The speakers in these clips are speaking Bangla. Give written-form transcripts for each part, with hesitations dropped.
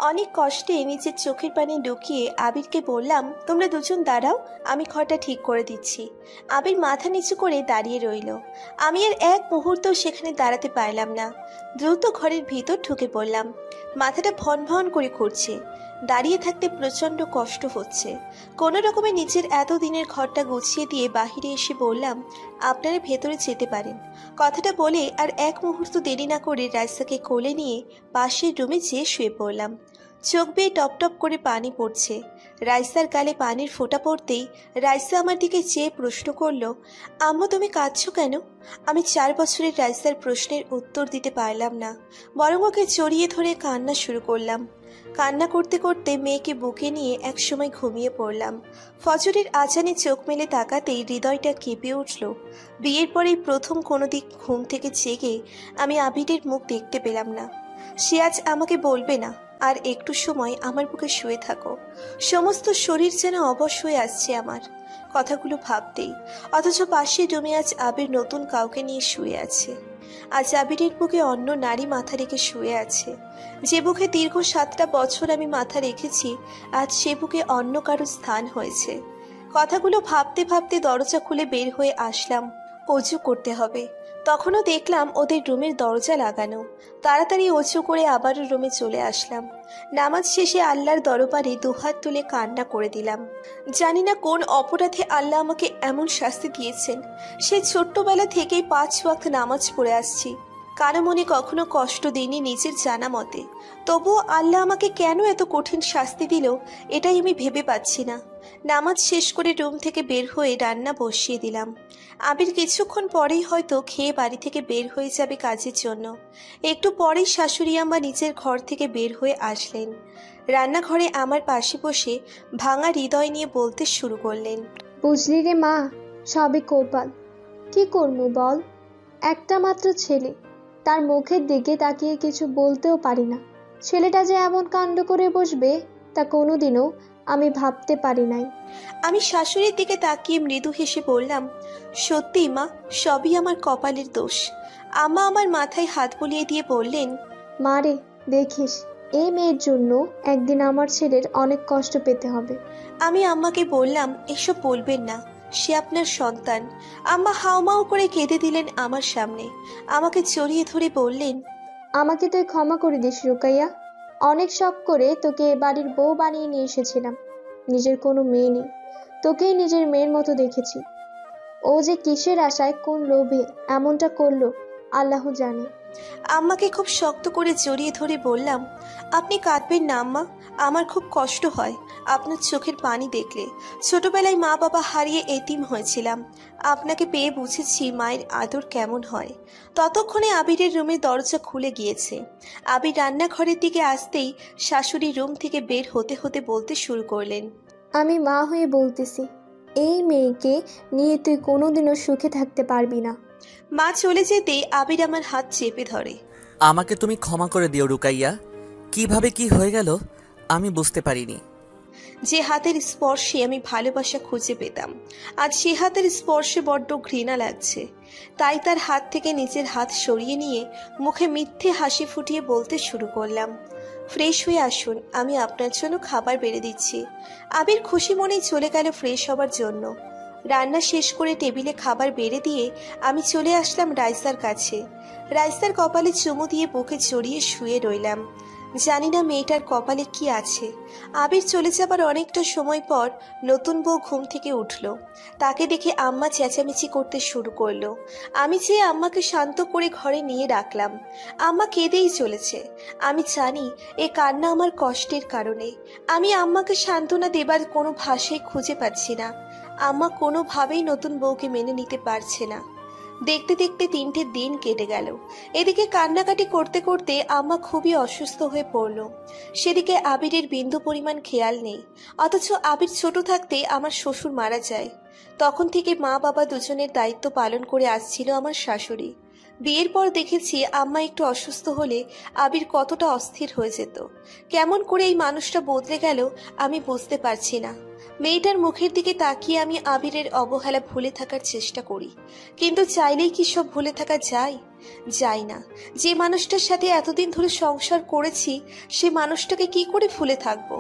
অনেক কষ্টে নিজের চোখের পানি লুকিয়ে আবিরকে বললাম, তোমরা দুজন দাঁড়াও, আমি ঘরটা ঠিক করে দিচ্ছি। আবির মাথা নিচু করে দাঁড়িয়ে রইল। আমি আর এক মুহূর্ত সেখানে দাঁড়াতে পারলাম না। দ্রুত ঘরের ভিতর ঢুকে পড়লাম। মাথাটা ভন ভন করে ঘুরছে। দাঁড়িয়ে থাকতে প্রচণ্ড কষ্ট হচ্ছে। কোনো রকমে নিজের এতদিনের ঘরটা গুছিয়ে দিয়ে বাহিরে এসে বললাম, আপনারা ভেতরে যেতে পারেন। কথাটা বলে আর এক মুহূর্ত দেরি না করে রাইসাকে কোলে নিয়ে পাশের রুমে যেয়ে শুয়ে পড়লাম। চোখ বেয়ে টপ টপ করে পানি পড়ছে। রাইসার গালে পানির ফোঁটা পড়তেই রাইসা আমার দিকে চেয়ে প্রশ্ন করল, আম্মু তুমি কাঁদছো কেন? আমি 4 বছরের রাইসার প্রশ্নের উত্তর দিতে পারলাম না, বরং ওকে জড়িয়ে ধরে কান্না শুরু করলাম। কান্না করতে করতে মেয়েকে বুকে নিয়ে একসময় ঘুমিয়ে পড়লাম। ফজরের আজানে চোখ মেলে তাকাতেই হৃদয়টা কেঁপে উঠল। বিয়ের পরেই প্রথম কোনো দিক ঘুম থেকে জেগে আমি আবিরের মুখ দেখতে পেলাম না। সে আজ আমাকে বলবে না, আর একটু সময় আমার বুকে শুয়ে থাকো। সমস্ত শরীর যেন অবশ হয়ে আসছে আমার কথাগুলো ভাবতেই। অথচ পাশের রুমে আজ আবির নতুন কাউকে নিয়ে শুয়ে আছে। আজ আবিরের বুকে অন্য নারী মাথা রেখে শুয়ে আছে। যে বুকে দীর্ঘ 7টা বছর আমি মাথা রেখেছি, আজ সে বুকে অন্য কারো স্থান হয়েছে। কথাগুলো ভাবতে ভাবতে দরজা খুলে বের হয়ে আসলাম। অজু করতে হবে। তখনও দেখলাম ওদের রুমের দরজা লাগানো। তাড়াতাড়ি অজু করে আবারও রুমে চলে আসলাম। নামাজ শেষে আল্লাহর দরবারে দুহাত তুলে কান্না করে দিলাম। জানি না কোন অপরাধে আল্লাহ আমাকে এমন শাস্তি দিয়েছেন। সেই ছোট্টবেলা থেকেই 5 ওয়াক্ত নামাজ পড়ে আসছি। কারো মনে কখনো কষ্ট দিইনি নিজের জানা মতে। তবুও আল্লাহ আমাকে কেন এত কঠিন শাস্তি দিল, এটাই আমি ভেবে পাচ্ছি না। নামাজ শেষ করে রুম থেকে বের হয়ে রান্না বসিয়ে দিলাম। আবির কিছুক্ষণ পরেই হয়তো খেয়ে বাড়ি থেকে বের হয়ে যাবে কাজের জন্য। একটু পরেই শাশুড়ি আম্মা নিজের ঘর থেকে বের হয়ে আসলেন। রান্নাঘরে আমার পাশে বসে ভাঙা হৃদয় নিয়ে বলতে শুরু করলেন, বুঝলি রে মা, সবই কপাল। কি করবো বল, একটা মাত্র ছেলে, তার মুখের দিকে তাকিয়ে কিছু বলতেও পারি না। ছেলেটা যে এমন কাণ্ড করে বসবে তা কোনোদিনও আমি ভাবতে পারি নাই। আমি শাশুড়ির দিকে তাকিয়ে মৃদু হেসে বললাম, সত্যি মা, সবই আমার কপালের দোষ। আম্মা আমার মাথায় হাত বুলিয়ে দিয়ে বললেন, মা রে, দেখিস এই মেয়ের জন্য একদিন আমার ছেলের অনেক কষ্ট পেতে হবে। আমি আম্মাকে বললাম, এসব বলবেন না, সে আপনার সন্তান। আম্মা হাউমাউ করে কেঁদে দিলেন আমার সামনে। আমাকে জড়িয়ে ধরে বললেন, আমাকে তুই ক্ষমা করে দিস রুকাইয়া। অনেক শখ করে তোকে বাড়ির বউ বানিয়ে নিয়ে এসেছিলাম। নিজের কোনো মেয়ে নেই, তোকেই নিজের মেয়ের মতো দেখেছি। ও যে কিসের আশায় কোন লোভে এমনটা করলো আল্লাহ জানে। আম্মাকে খুব শক্ত করে জড়িয়ে ধরে বললাম, আপনি কাঁদবেন না আম্মা, আমার খুব কষ্ট হয় আপনার চোখের পানি দেখলে। ছোটবেলায় মা বাবা হারিয়ে এতিম হয়েছিলাম। আপনাকে পেয়ে বুঝেছি মায়ের আদর কেমন হয়। ততক্ষণে আবিরের রুমের দরজা খুলে গিয়েছে। আবির রান্নাঘরের দিকে আসতেই শাশুড়ি রুম থেকে বের হতে হতে বলতে শুরু করলেন, আমি মা হয়ে বলতেছি, এই মেয়েকে নিয়ে তুই কোনোদিনও সুখে থাকতে পারবি না। মা চলে যেতেই আবির আমার হাত চেপে ধরে। আমাকে তুমি ক্ষমা করে দিও রুকাইয়া, কিভাবে কি হয়ে গেল আমি বুঝতে পারিনি। যে হাতের স্পর্শে আমি ভালোবাসা খুঁজে পেতাম, আজ সে হাতের স্পর্শে বড্ড ঘৃণা লাগছে। তাই তার হাত থেকে নিজের হাত সরিয়ে নিয়ে মুখে মিথ্যে হাসি ফুটিয়ে বলতে শুরু করলাম, ফ্রেশ হয়ে আসুন, আমি আপনার জন্য খাবার বেড়ে দিচ্ছি। আবির খুশি মনেই চলে গেল ফ্রেশ হবার জন্য। রান্না শেষ করে টেবিলে খাবার বেড়ে দিয়ে আমি চলে আসলাম রাইসার কাছে। রাইসার কপালে চুমু দিয়ে বুকে জড়িয়ে শুয়ে রইলাম। জানি না মেয়েটার কপালে কি আছে। আবির চলে যাবার অনেকটা সময় পর নতুন বউ ঘুম থেকে উঠল। তাকে দেখে আম্মা চেঁচামেচি করতে শুরু করলো। আমি যেয়ে আম্মাকে শান্ত করে ঘরে নিয়ে রাখলাম। আম্মা কেঁদেই চলেছে। আমি জানি এ কান্না আমার কষ্টের কারণে। আমি আম্মাকে সান্ত্বনা দেবার কোনো ভাষাই খুঁজে পাচ্ছি না। আম্মা কোনোভাবেই নতুন বউকে মেনে নিতে পারছে না। দেখতে দেখতে 3টে দিন কেটে গেল। এদিকে কান্নাকাটি করতে করতে আম্মা খুবই অসুস্থ হয়ে পড়ল। সেদিকে আবিরের বিন্দু পরিমাণ খেয়াল নেই। অথচ আবির ছোট থাকতে আমার শ্বশুর মারা যায়। তখন থেকে মা বাবা দুজনের দায়িত্ব পালন করে আসছিল আমার শাশুড়ি। বিয়ের পর দেখেছি আম্মা একটু অসুস্থ হলে আবির কতটা অস্থির হয়ে যেত। কেমন করে এই মানুষটা বদলে গেল আমি বুঝতে পারছি না। মেয়েটার মুখের দিকে তাকিয়ে আমি আবিরের অবহেলা ভুলে থাকার চেষ্টা করি, কিন্তু চাইলেই কি সব ভুলে থাকা যায়? যায় না। যে মানুষটার সাথে এতদিন ধরে সংসার করেছি সে মানুষটাকে কি করে ভুলে থাকবো?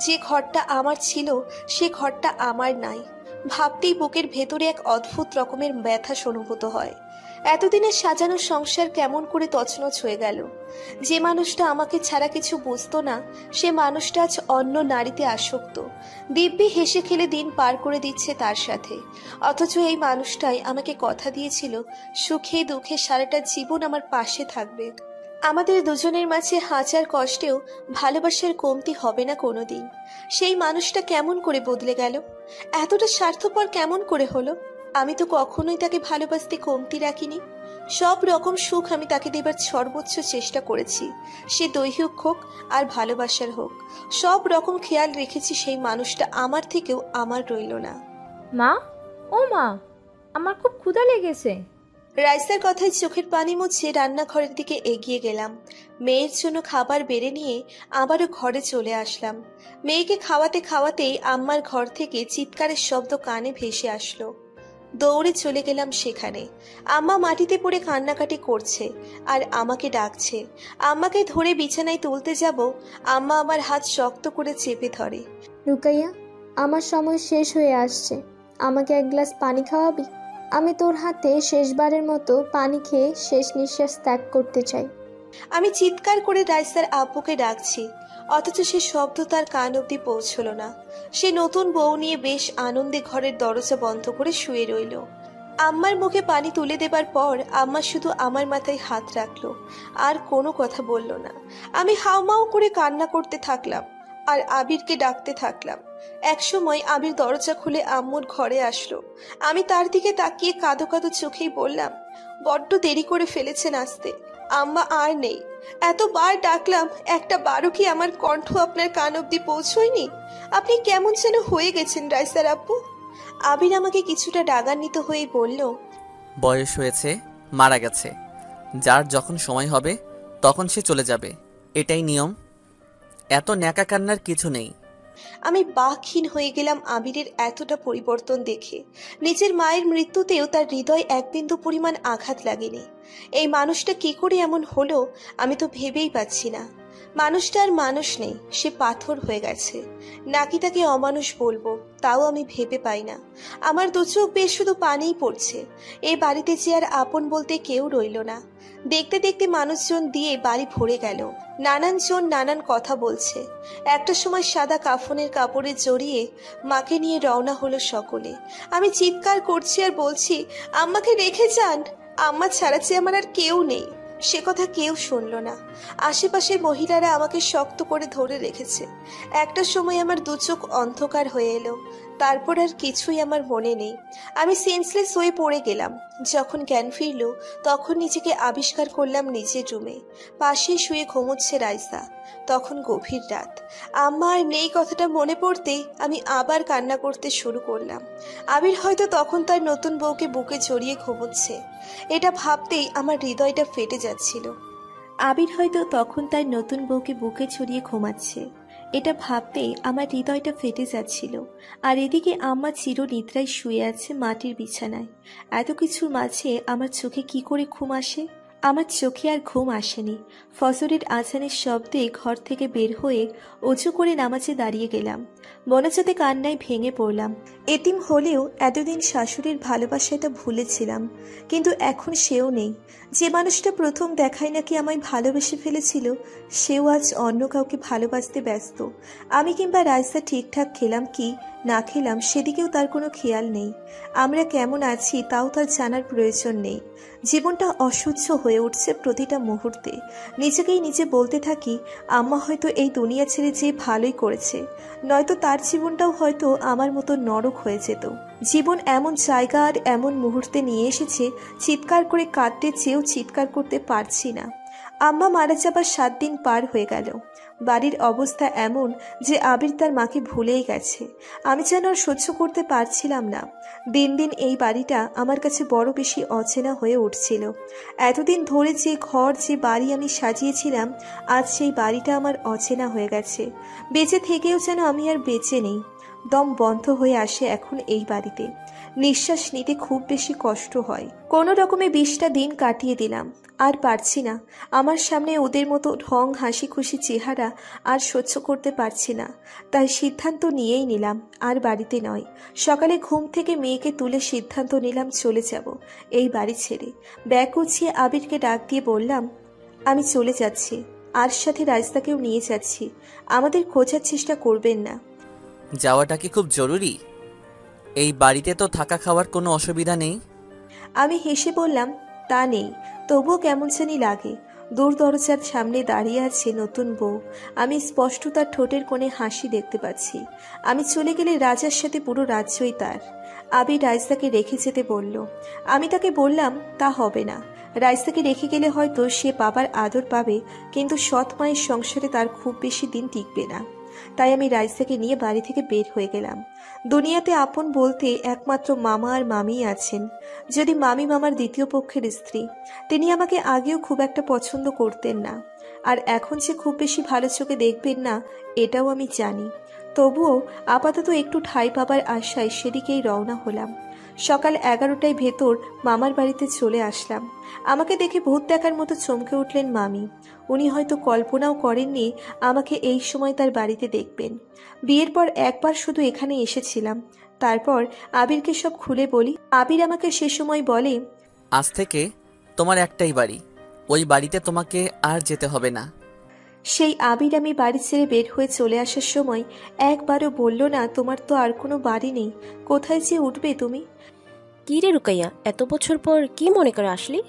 যে ঘরটা আমার ছিল সে ঘরটা আমার নাই। ভাবতেই বুকের ভেতরে এক অদ্ভুত রকমের ব্যথা অনুভূত হয়। এতদিনের সাজানো সংসার কেমন করে তছনছ হয়ে গেল। যে মানুষটা আমাকে ছাড়া কিছু বুঝতো না সে মানুষটা আজ অন্য নারীতে আসক্ত, দিব্যি হেসে খেলে দিন পার করে দিচ্ছে তার সাথে। অথচ এই মানুষটাই আমাকে কথা দিয়েছিল সুখে দুঃখে সারাটা জীবন আমার পাশে থাকবে। আমাদের দুজনের মাঝে হাজার কষ্টেও ভালোবাসার কমতি হবে না কোনোদিন। সেই মানুষটা কেমন করে বদলে গেল? এতটা স্বার্থপর কেমন করে হলো? আমি তো কখনোই তাকে ভালোবাসতে কমতি রাখিনি। সব রকম সুখ আমি তাকে দেবার সর্বোচ্চ চেষ্টা করেছি, সে দৈহিক হোক আর ভালোবাসার হোক। সব রকম খেয়াল রেখেছি, সেই মানুষটা আমার থেকেও আমার রইল না। মা, ও মা, আমার খুব ক্ষুধা লেগেছে। রাইসার কথায় চোখের পানি মুছে রান্নাঘরের দিকে এগিয়ে গেলাম। মেয়ের জন্য খাবার বেড়ে নিয়ে আবারও ঘরে চলে আসলাম। মেয়েকে খাওয়াতে খাওয়াতেই আম্মার ঘর থেকে চিৎকারের শব্দ কানে ভেসে আসলো। দৌড়ে চলে গেলাম সেখানে। আম্মা মাটিতে পড়ে কান্নাকাটি করছে আর আমাকে ডাকছে। আম্মাকে ধরে বিছানায় তুলতে যাব, আম্মা আমার হাত শক্ত করে চেপে ধরে। রুকাইয়া, আমার সময় শেষ হয়ে আসছে, আমাকে এক গ্লাস পানি খাওয়াবি? আমি তোর হাতে শেষবারের মতো পানি খেয়ে শেষ নিঃশ্বাস ত্যাগ করতে চাই। আমি চিৎকার করে রাইসার আব্বুকে ডাকছি, অথচ সে শব্দ তার কান অব্দি পৌঁছলো না। সে নতুন বউ নিয়ে বেশ আনন্দে ঘরের দরজা বন্ধ করে শুয়ে রইল। আম্মার মুখে পানি তুলে দেবার পর আম্মা শুধু আমার মাথায় হাত রাখলো, আর কোনো কথা বলল না। আমি হাউমাউ করে কান্না করতে থাকলাম আর আবিরকে ডাকতে থাকলাম। একসময় আবির দরজা খুলে আম্মুর ঘরে আসলো। আমি তার দিকে তাকিয়ে কাঁদো কাঁদো চোখেই বললাম, বড্ড দেরি করে ফেলেছেন আসতে, আম্মা আর নেই। এতবার ডাকলাম, একটা বারও কি আমার কণ্ঠ আপনার কান অব্দি পৌঁছয়নি? আপনি কেমন যেন হয়ে গেছেন রাইসার আব্বু। আবির আমাকে কিছুটা রাগান্বিত হয়ে বলল, বয়স হয়েছে, মারা গেছে, যার যখন সময় হবে তখন সে চলে যাবে, এটাই নিয়ম। এত ন্যাকা কান্নার কিছু নেই। আমি বাকহীন হয়ে গেলাম আবিরের এতটা পরিবর্তন দেখে। নিজের মায়ের মৃত্যুতেও তার হৃদয় এক বিন্দু পরিমাণ আঘাত লাগেনি। এই মানুষটা কি করে এমন হলো আমি তো ভেবেই পাচ্ছি না। মানুষটা আর মানুষ নেই, সে পাথর হয়ে গেছে। নাকি তাকে অমানুষ বলবো তাও আমি ভেবে পাই না। আমার দু চোখ বেশ শুধু পানিই পড়ছে। এই বাড়িতে যে আর আপন বলতে কেউ রইল না। দেখতে দেখতে মানুষজন দিয়ে বাড়ি ভরে গেল। নানান জন নানান কথা বলছে। একটা সময় সাদা কাফনের কাপড়ে জড়িয়ে মাকে নিয়ে রওনা হলো সকলে। আমি চিৎকার করছি আর বলছি, আম্মাকে রেখে যান, আম্মা ছাড়া যে আমার আর কেউ নেই। সে কথা কেউ শুনল না। আশেপাশের মহিলারা আমাকে শক্ত করে ধরে রেখেছে। একটা সময় আমার দু চোখ অন্ধকার হয়ে এলো। তারপর আর কিছুই আমার মনে নেই। আমি সেন্সলেস হয়ে পড়ে গেলাম। যখন জ্ঞান ফিরল তখন নিজেকে আবিষ্কার করলাম নিজের রুমে। পাশে শুয়ে ঘুমোচ্ছে রাইসা। তখন গভীর রাত। আম্মা আর নেই কথাটা মনে পড়তেই আমি আবার কান্না করতে শুরু করলাম। আবির হয়তো তখন তার নতুন বউকে বুকে জড়িয়ে ঘুমোচ্ছে। এটা ভাবতেই আমার হৃদয়টা ফেটে যাচ্ছিল। আবির হয়তো তখন তার নতুন বউকে বুকে ছড়িয়ে ঘুমাচ্ছে, এটা ভাবতেই আমার হৃদয়টা ফেটে যাচ্ছিল। আর এদিকে আম্মা চিরনিদ্রায় শুয়ে আছে মাটির বিছানায়। এত কিছুর মাঝে আমার চোখে কি করে ঘুম আসে? আমার চোখে আর ঘুম আসেনি। ফজরের আজানের শব্দে ঘর থেকে বের হয়ে অজু করে নামাজে দাঁড়িয়ে গেলাম। মনাজাতে কান্নায় ভেঙে পড়লাম। এতিম হলেও এতদিন শাশুড়ির ভালোবাসাটা ভুলেছিলাম, কিন্তু এখন সেও নেই। যে মানুষটা প্রথম দেখায় নাকি আমায় ভালোবেসে ফেলেছিল সেও আজ অন্য কাউকে ভালোবাসতে ব্যস্ত। আমি কিংবা রাইসা ঠিকঠাক খেলাম কি না খেলাম সেদিকেও তার কোনো খেয়াল নেই। আমরা কেমন আছি তাও তার জানার প্রয়োজন নেই। জীবনটা অসহ্য হয়ে উঠছে প্রতিটা মুহূর্তে। নিজেকেই নিজে বলতে থাকি, আম্মা হয়তো এই দুনিয়া ছেড়ে যে ভালোই করেছে, নয়তো তার জীবনটাও হয়তো আমার মতো নরক হয়ে যেত। জীবন এমন জায়গা আর এমন মুহূর্তে নিয়ে এসেছে চিৎকার করে কাঁদতে চেয়েও চিৎকার করতে পারছি না। আম্মা মারা যাবার 7 দিন পার হয়ে গেল। বাড়ির অবস্থা এমন যে আবির তার মাকে ভুলেই গেছে। আমি যেন আর সহ্য করতে পারছিলাম না। দিন দিন এই বাড়িটা আমার কাছে বড় বেশি অচেনা হয়ে উঠছিল। এতদিন ধরে যে ঘর যে বাড়ি আমি সাজিয়েছিলাম, আজ সেই বাড়িটা আমার অচেনা হয়ে গেছে। বেঁচে থেকেও যেন আমি আর বেঁচে নেই। দম বন্ধ হয়ে আসে এখন এই বাড়িতে। নিঃশ্বাস নিতে খুব বেশি কষ্ট হয়। কোনো রকমে 20টা দিন কাটিয়ে দিলাম, আর পারছি না। আমার সামনে ওদের মতো ঢং হাসি খুশি চেহারা আর সহ্য করতে পারছি না। তাই সিদ্ধান্ত নিয়েই নিলাম আর বাড়িতে নয়। সকালে ঘুম থেকে মেয়েকে তুলে সিদ্ধান্ত নিলাম চলে যাব এই বাড়ি ছেড়ে। ব্যাগ গুছিয়ে আবিরকে ডাক দিয়ে বললাম, আমি চলে যাচ্ছি, আর সাথে রাইস্তাকেও নিয়ে যাচ্ছি। আমাদের খোঁজার চেষ্টা করবেন না। যাওয়াটা কি খুব জরুরি? এই বাড়িতে তো থাকা খাওয়ার কোনো অসুবিধা নেই। আমি হেসে বললাম, তা নেই, তবুও কেমন জানি লাগে। দূর দরজার সামনে দাঁড়িয়ে আছে নতুন বউ। আমি স্পষ্ট তার ঠোঁটের কোণে হাসি দেখতে পাচ্ছি। আমি চলে গেলে রাজার সাথে পুরো রাজ্যই তার। আবির রাইস্তাকে রেখে যেতে বলল। আমি তাকে বললাম, তা হবে না। রাইস্তাকে রেখে গেলে হয়তো সে বাবার আদর পাবে, কিন্তু সৎ মায়ের সংসারে তার খুব বেশি দিন টিকবে না। তাই আমি রাইস্তাকে নিয়ে বাড়ি থেকে বের হয়ে গেলাম। দুনিয়াতে আপন বলতে একমাত্র মামা আর মামিই আছেন, যদি মামি মামার দ্বিতীয় পক্ষের স্ত্রী। তিনি আমাকে আগেও খুব একটা পছন্দ করতেন না, আর এখন যে খুব বেশি ভালো চোখে দেখবেন না এটাও আমি জানি। তবুও আপাতত একটু ঠাঁই পাবার আশায় সেদিকেই রওনা হলাম। সকাল 11টায় ভেতর মামার বাড়িতে চলে আসলাম। আমাকে দেখে ভূত দেখার মতো চমকে উঠলেন মামি। উনি হয়তো কল্পনাও করেননি আমাকে এই সময় তার বাড়িতে দেখবেন। বিয়ের পর একবার শুধু এখানে এসেছিলাম। তারপর আবিরকে সব খুলে বলি। আবির আমাকে সে সময় বলে, আজ থেকে তোমার একটাই বাড়ি, ওই বাড়িতে তোমাকে আর যেতে হবে না। সেই আবির আমি বাড়ি ছেড়ে বের হয়ে চলে আসার সময় একবারও বলল না, তোমার তো আর কোনো বাড়ি নেই, কোথায় যে উঠবে তুমি? কি রে রুকাইয়া, এত বছর পর কি মনে করে আসলি?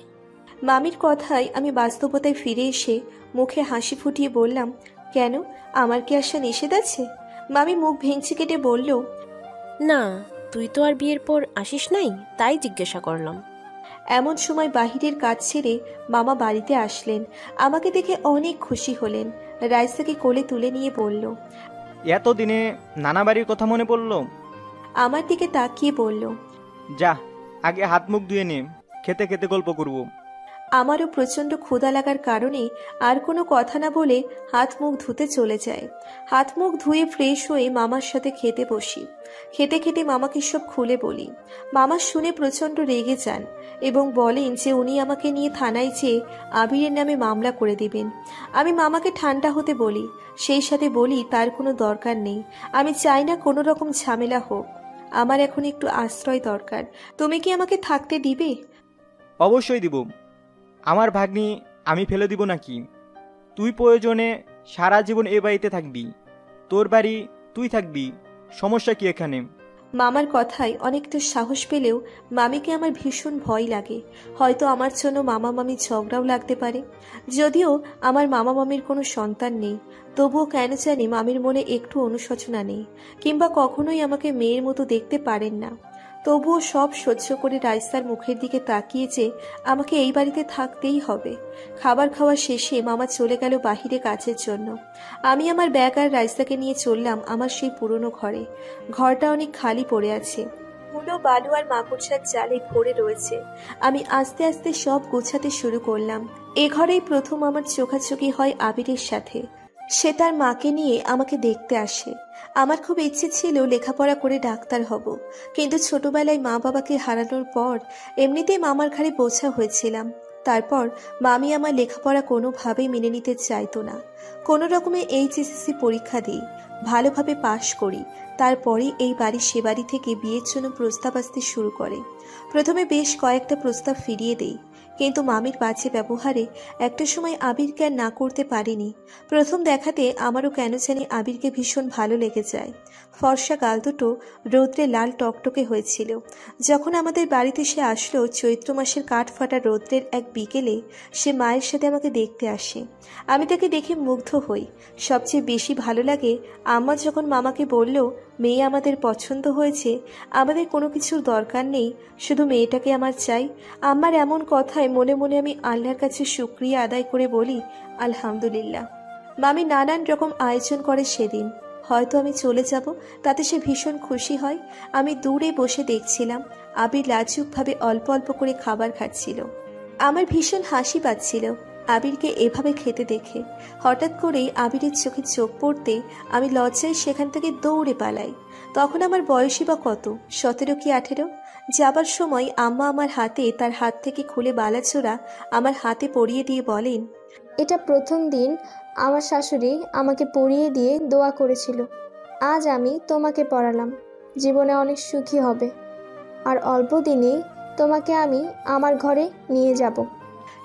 মামির কথায় আমি বাস্তবতায় ফিরে এসে মুখে হাসি ফুটিয়ে বললাম, কেন, আমার কি আসা নিষেধ আছে? মামি মুখ ভেঙচি কেটে বলল, না, তুই তো আর বিয়ের পর আসিস নাই, তাই জিজ্ঞাসা করলাম। এমন সময় বাহিরের কাজ ছেড়ে মামা বাড়িতে আসলেন। আমাকে দেখে অনেক খুশি হলেন। রাইসাকে কোলে তুলে নিয়ে বলল, এতদিনে নানা বাড়ির কথা মনে পড়ল? আমার দিকে তাকিয়ে বলল, যা, আগে হাত মুখ ধুয়ে নে, খেতে খেতে গল্প করব। আমারও প্রচণ্ড ক্ষুধা লাগার কারণে আর কোনো কথা না বলে হাত মুখ ধুতে চলে যায়। হাত মুখ ধুয়ে ফ্রেশ হয়ে মামার সাথে খেতে বসি। খেতে খেতে মামাকে সব খুলে বলি। মামা শুনে প্রচণ্ড রেগে যান এবং বলেন যে উনি আমাকে নিয়ে থানায় যেয়ে আবিরের নামে মামলা করে দিবেন। আমি মামাকে ঠান্ডা হতে বলি, সেই সাথে বলি তার কোনো দরকার নেই, আমি চাই না কোনো রকম ঝামেলা হোক। আমার এখন একটু আশ্রয় দরকার, তুমি কি আমাকে থাকতে দিবে? অবশ্যই দিব। আমার ভাগ্নি আমি ফেলে দিব নাকি? তুই প্রয়োজনে সারা জীবন এ বাড়িতে থাকবি, তোর বাড়ি তুই থাকবি, সমস্যা কি এখানে? মামার কথায় অনেকটা সাহস পেলেও মামিকে আমার ভীষণ ভয় লাগে। হয়তো আমার জন্য মামা মামি ঝগড়াও লাগতে পারে। যদিও আমার মামা মামির কোনো সন্তান নেই, তবুও কেন জানি মামির মনে একটু অনুশোচনা নেই, কিংবা কখনোই আমাকে মেয়ের মতো দেখতে পারেন না। তবুও সব সহ্য করে রাইসার মুখের দিকে তাকিয়ে যে আমাকে এই বাড়িতে থাকতেই হবে। খাবার খাওয়া শেষে মামা চলে গেল বাহিরে কাজের জন্য। আমি আমার ব্যাগ আর রাইসাকে নিয়ে চললাম আমার সেই পুরনো ঘরে। ঘরটা অনেক খালি পড়ে আছে, ধুলো বালু আর মাকড়সার জালে ভরে রয়েছে। আমি আস্তে আস্তে সব গোছাতে শুরু করলাম। এ ঘরেই প্রথম আমার চোখাচোখি হয় আবিরের সাথে। সে তার মাকে নিয়ে আমাকে দেখতে আসে। আমার খুব ইচ্ছে ছিল লেখাপড়া করে ডাক্তার হব, কিন্তু ছোটবেলায় মা বাবাকে হারানোর পর এমনিতেই মামার ঘাড়ে বোঝা হয়েছিলাম। তারপর মামি আমার লেখাপড়া কোনোভাবেই মেনে নিতে চাইতো না। কোনো রকমে এইচএসসি পরীক্ষা দিই, ভালোভাবে পাশ করি, তারপরে এই বাড়ি সে বাড়ি থেকে বিয়ের জন্য প্রস্তাব আসতে শুরু করে। প্রথমে বেশ কয়েকটা প্রস্তাব ফিরিয়ে দেই, কিন্তু মামির বাজে ব্যবহারে একটা সময় আবিরকে আর না করতে পারিনি। প্রথম দেখাতে আমারও কেন জানি আবিরকে ভীষণ ভালো লেগে যায়। ফর্সা গাল দুটো রৌদ্রে লাল টকটকে হয়েছিল। যখন আমাদের বাড়িতে সে আসলো চৈত্র মাসের কাঠ ফাটা রৌদ্রের এক বিকেলে, সে মায়ের সাথে আমাকে দেখতে আসে। আমি তাকে দেখে মুগ্ধ হই। সবচেয়ে বেশি ভালো লাগে আম্মা যখন মামাকে বলল, মেয়ে আমাদের পছন্দ হয়েছে, আমাদের কোনো কিছুর দরকার নেই, শুধু মেয়েটাকে আমার চাই। আমার এমন কথায় মনে মনে আমি আল্লাহর কাছে শুকরিয়া আদায় করে বলি, আলহামদুলিল্লাহ। মামি নানান রকম আয়োজন করে সেদিন। হয়তো আমি চলে যাব, তাতে সে ভীষণ খুশি হয়। আমি দূরে বসে দেখছিলাম আবির লাজুকভাবে অল্প অল্প করে খাবার খাচ্ছিল। আমার ভীষণ হাসি পাচ্ছিল। আবিরকে এভাবে খেতে দেখে। হঠাৎ করেই আবিরের চোখে চোখ পড়তে আমি লজ্জায় সেখান থেকে দৌড়ে পালাই। তখন আমার বয়সই বা কত, 17 কি 18। যাবার সময় আম্মা আমার হাতে তার হাত থেকে খুলে বালাচোরা আমার হাতে পরিয়ে দিয়ে বলেন, এটা প্রথম দিন আমার শাশুড়ি আমাকে পরিয়ে দিয়ে দোয়া করেছিল। আজ আমি তোমাকে পরালাম, জীবনে অনেক সুখী হবে। আর অল্প দিনেই তোমাকে আমি আমার ঘরে নিয়ে যাব।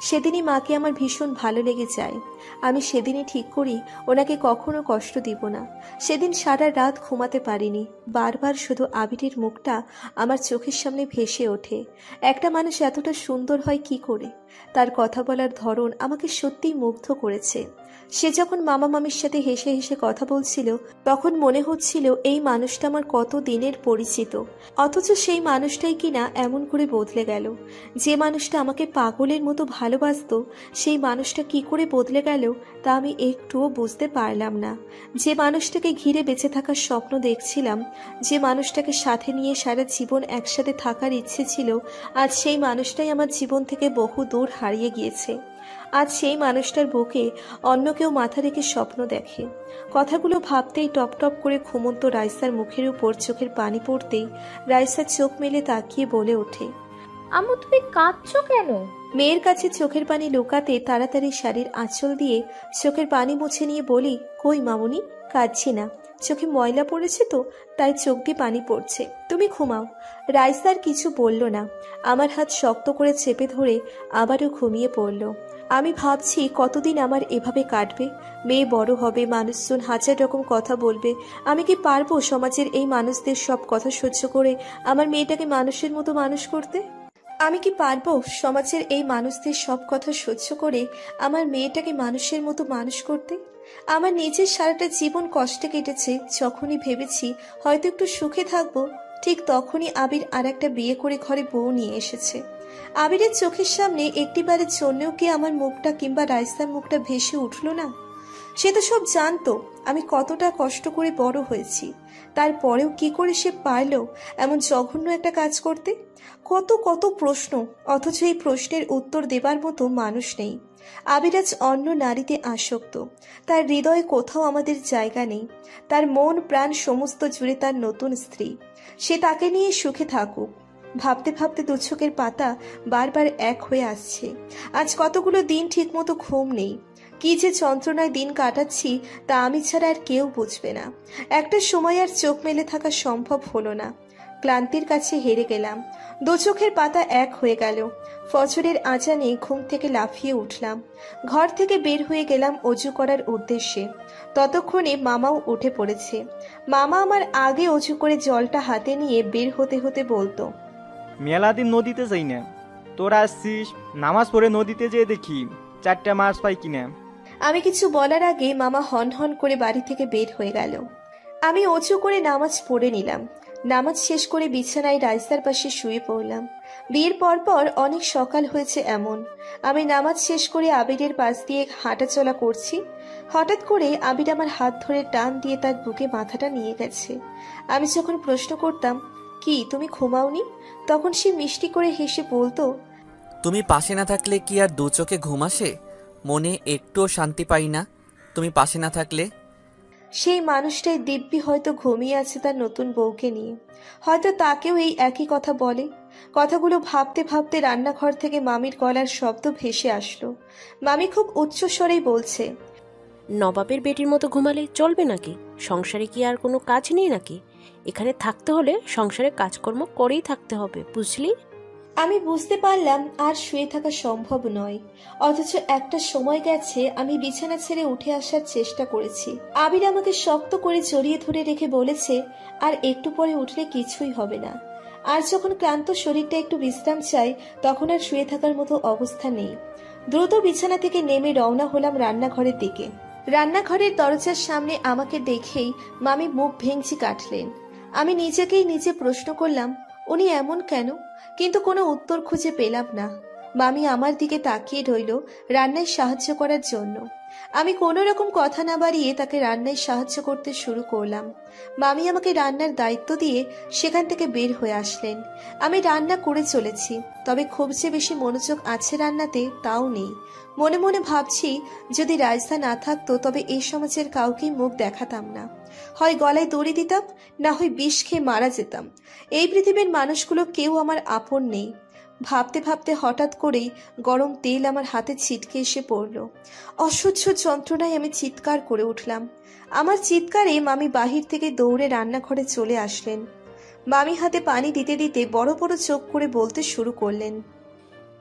সেদিনই মাকে আমার ভীষণ ভালো লেগে যায়। আমি সেদিনই ঠিক করি ওনাকে কখনো কষ্ট দিব না। সেদিন সারা রাত ঘুমাতে পারিনি। বারবার শুধু আবিরের মুখটা আমার চোখের সামনে ভেসে ওঠে। একটা মানুষ এতটা সুন্দর হয় কি করে? তার কথা বলার ধরন আমাকে সত্যিই মুগ্ধ করেছে। সে যখন মামা মামির সাথে হেসে হেসে কথা বলছিল, তখন মনে হচ্ছিল এই মানুষটা আমার কত দিনের পরিচিত, অথচ সেই মানুষটাই কিনা এমন করে বদলে গেল। যে মানুষটা আমাকে পাগলের মতো ভালোবাসতো, সেই মানুষটা কি করে বদলে গেল তা আমি একটুও বুঝতে পারলাম না। যে মানুষটাকে ঘিরে বেঁচে থাকার স্বপ্ন দেখছিলাম, যে মানুষটাকে সাথে নিয়ে সারা জীবন একসাথে থাকার ইচ্ছে ছিল, আজ সেই মানুষটাই আমার জীবন থেকে বহু দূর হারিয়ে গিয়েছে। আজ সেই মানুষটার বুকে অন্য কেউ মাথা রেখে স্বপ্ন দেখে। কথাগুলো ভাবতেই টপ টপ করে ঘুমন্ত রাইসার মুখের উপর চোখের পানি পড়তেই রাইসা চোখ মেলে তাকিয়ে বলে ওঠে, আম্মু তুমি কাঁদছো কেন? মেয়ের কাছে চোখের পানি লুকাতে তাড়াতাড়ি শাড়ির আঁচল দিয়ে চোখের পানি মুছে নিয়ে বলি, কই মামুনি, কাঁদছি না, চোখে ময়লা পড়েছে তো তাই চোখ দিয়ে পানি পড়ছে, তুমি ঘুমাও। রাইসা আর কিছু বলল না, আমার হাত শক্ত করে চেপে ধরে আবারও ঘুমিয়ে পড়ল। আমি ভাবছি কতদিন আমার এভাবে কাটবে। মেয়ে বড় হবে, মানুষজন হাজার রকম কথা বলবে, আমি কি পারবো সমাজের এই মানুষদের সব কথা সহ্য করে আমার মেয়েটাকে মানুষের মতো মানুষ করতে? আমি কি পারবো সমাজের এই মানুষদের সব কথা সহ্য করে আমার মেয়েটাকে মানুষের মতো মানুষ করতে? আমার নিজের সারাটা জীবন কষ্টে কেটেছে। যখনই ভেবেছি হয়তো একটু সুখে থাকবো, ঠিক তখনই আবির আর একটা বিয়ে করে ঘরে বউ নিয়ে এসেছে। আবিরের চোখের সামনে একটিবারের জন্যও কি আমার মুখটা কিংবা রাইসার মুখটা ভেসে উঠল না? সে তো সব জানতো আমি কতটা কষ্ট করে বড় হয়েছি, তারপরেও কি করে সে পারলো এমন জঘন্য একটা কাজ করতে? কত কত প্রশ্ন, অথচ এই প্রশ্নের উত্তর দেবার মতো মানুষ নেই। আবির আজ অন্য নারীতে আসক্ত, তার হৃদয়ে কোথাও আমাদের জায়গা নেই। তার মন প্রাণ সমস্ত জুড়ে তার নতুন স্ত্রী, সে তাকে নিয়ে সুখে থাকুক। ভাবতে ভাবতে দু চোখের পাতা বারবার এক হয়ে আসছে। আজ কতগুলো দিন ঠিক মতো ঘুম নেই। কি যে যন্ত্রণায় দিন কাটাচ্ছি তা আমি ছাড়া আর কেউ বুঝবে না। একটা সময় আর চোখ মেলে থাকা সম্ভব হলো না। ক্লান্তির কাছে হেরে গেলাম। দু চোখের পাতা এক হয়ে গেল। ফজরের আজানে ঘুম থেকে লাফিয়ে উঠলাম। ঘর থেকে বের হয়ে গেলাম অজু করার উদ্দেশ্যে। ততক্ষণে মামাও উঠে পড়েছে। মামা আমার আগে অজু করে জলটা হাতে নিয়ে বের হতে হতে বলতো, মেলাদিন নদীতে যাই না, তোরা আসছিস, নামাজ পড়ে নদীতে যেয়ে দেখি 4টা মাছ পাই কিনা। আমি কিছু বলার আগে মামা হন হন করে বাড়ি থেকে বের হয়ে গেল। আমি অজু করে নামাজ পড়ে নিলাম। নামাজ শেষ করে বিছানায় রাইসার পাশে শুয়ে পড়লাম। বিয়ের পরপর অনেক সকাল হয়েছে এমন। আমি নামাজ শেষ করে আবিরের পাশ দিয়ে হাঁটাচলা করছি। হঠাৎ করে আবির আমার হাত ধরে টান দিয়ে তার বুকে মাথাটা নিয়ে গেছে। আমি যখন প্রশ্ন করতাম, কি তুমি ঘুমাওনি, তখন সে মিষ্টি করে হেসে বলতো, তুমি পাশে না থাকলে কি আর দু চোখে ঘুম আসে? মনে একটুও শান্তি পাই না তুমি পাশে না থাকলে। সেই মানুষটাই দিব্যি হয়তো ঘুমিয়ে আছে তার নতুন বউকে নিয়ে। হয়তো তাকেও এই একই কথা বলে। কথাগুলো ভাবতে ভাবতে রান্নাঘর থেকে মামির গলার শব্দ ভেসে আসলো। মামি খুব উচ্চ স্বরেই বলছে, নবাবের বেটির মতো ঘুমালে চলবে নাকি? সংসারে কি আর কোনো কাজ নেই নাকি? এখানে থাকতে হলে সংসারে কাজকর্ম করেই থাকতে হবে, বুঝলি? আমি বুঝতে পারলাম আর শুয়ে থাকা সম্ভব নয়। অথচ একটা সময় গেছে আমি বিছানা ছেড়ে উঠে আসার চেষ্টা করেছি। আবির আমাকে শক্ত করে জড়িয়ে ধরে রেখে বলেছে, আর একটু পরে উঠলে কিছুই হবে না। আর যখন ক্লান্ত শরীরটা একটু বিশ্রাম চাই, তখন আর শুয়ে থাকার মতো অবস্থা নেই। দ্রুত বিছানা থেকে নেমে রওনা হলাম রান্নাঘরের দিকে। রান্নাঘরের দরজার সামনে আমাকে দেখেই মামি মুখ ভেঙচি কাটলেন। আমি নিজেকেই নিজে প্রশ্ন করলাম, উনি এমন কেন? কিন্তু কোনো উত্তর খুঁজে পেলাম না। মামি আমার দিকে তাকিয়ে রইল রান্নায় সাহায্য করার জন্য। আমি কোনো রকম কথা না বাড়িয়ে তাকে রান্নায় সাহায্য করতে শুরু করলাম। মামি আমাকে রান্নার দায়িত্ব দিয়ে সেখান থেকে বের হয়ে আসলেন। আমি রান্না করে চলেছি, তবে খুব যে বেশি মনোযোগ আছে রান্নাতে তাও নেই। মনে মনে ভাবছি, যদি রাইসা না থাকতো তবে এই সমাজের কাউকেই মুখ দেখাতাম না। হয় গলায় দড়ি দিতাম, না হয় বিষ খেয়ে মারা যেতাম। এই পৃথিবীর মানুষগুলো কেউ আমার আপন নেই। ভাবতে ভাবতে হঠাৎ করেই গরম তেল আমার হাতে ছিটকে এসে পড়ল। অসহ্য যন্ত্রণায় আমি চিৎকার করে উঠলাম। আমার চিৎকারে মামি বাহির থেকে দৌড়ে রান্নাঘরে চলে আসলেন। মামি হাতে পানি দিতে দিতে বড় বড় চোখ করে বলতে শুরু করলেন,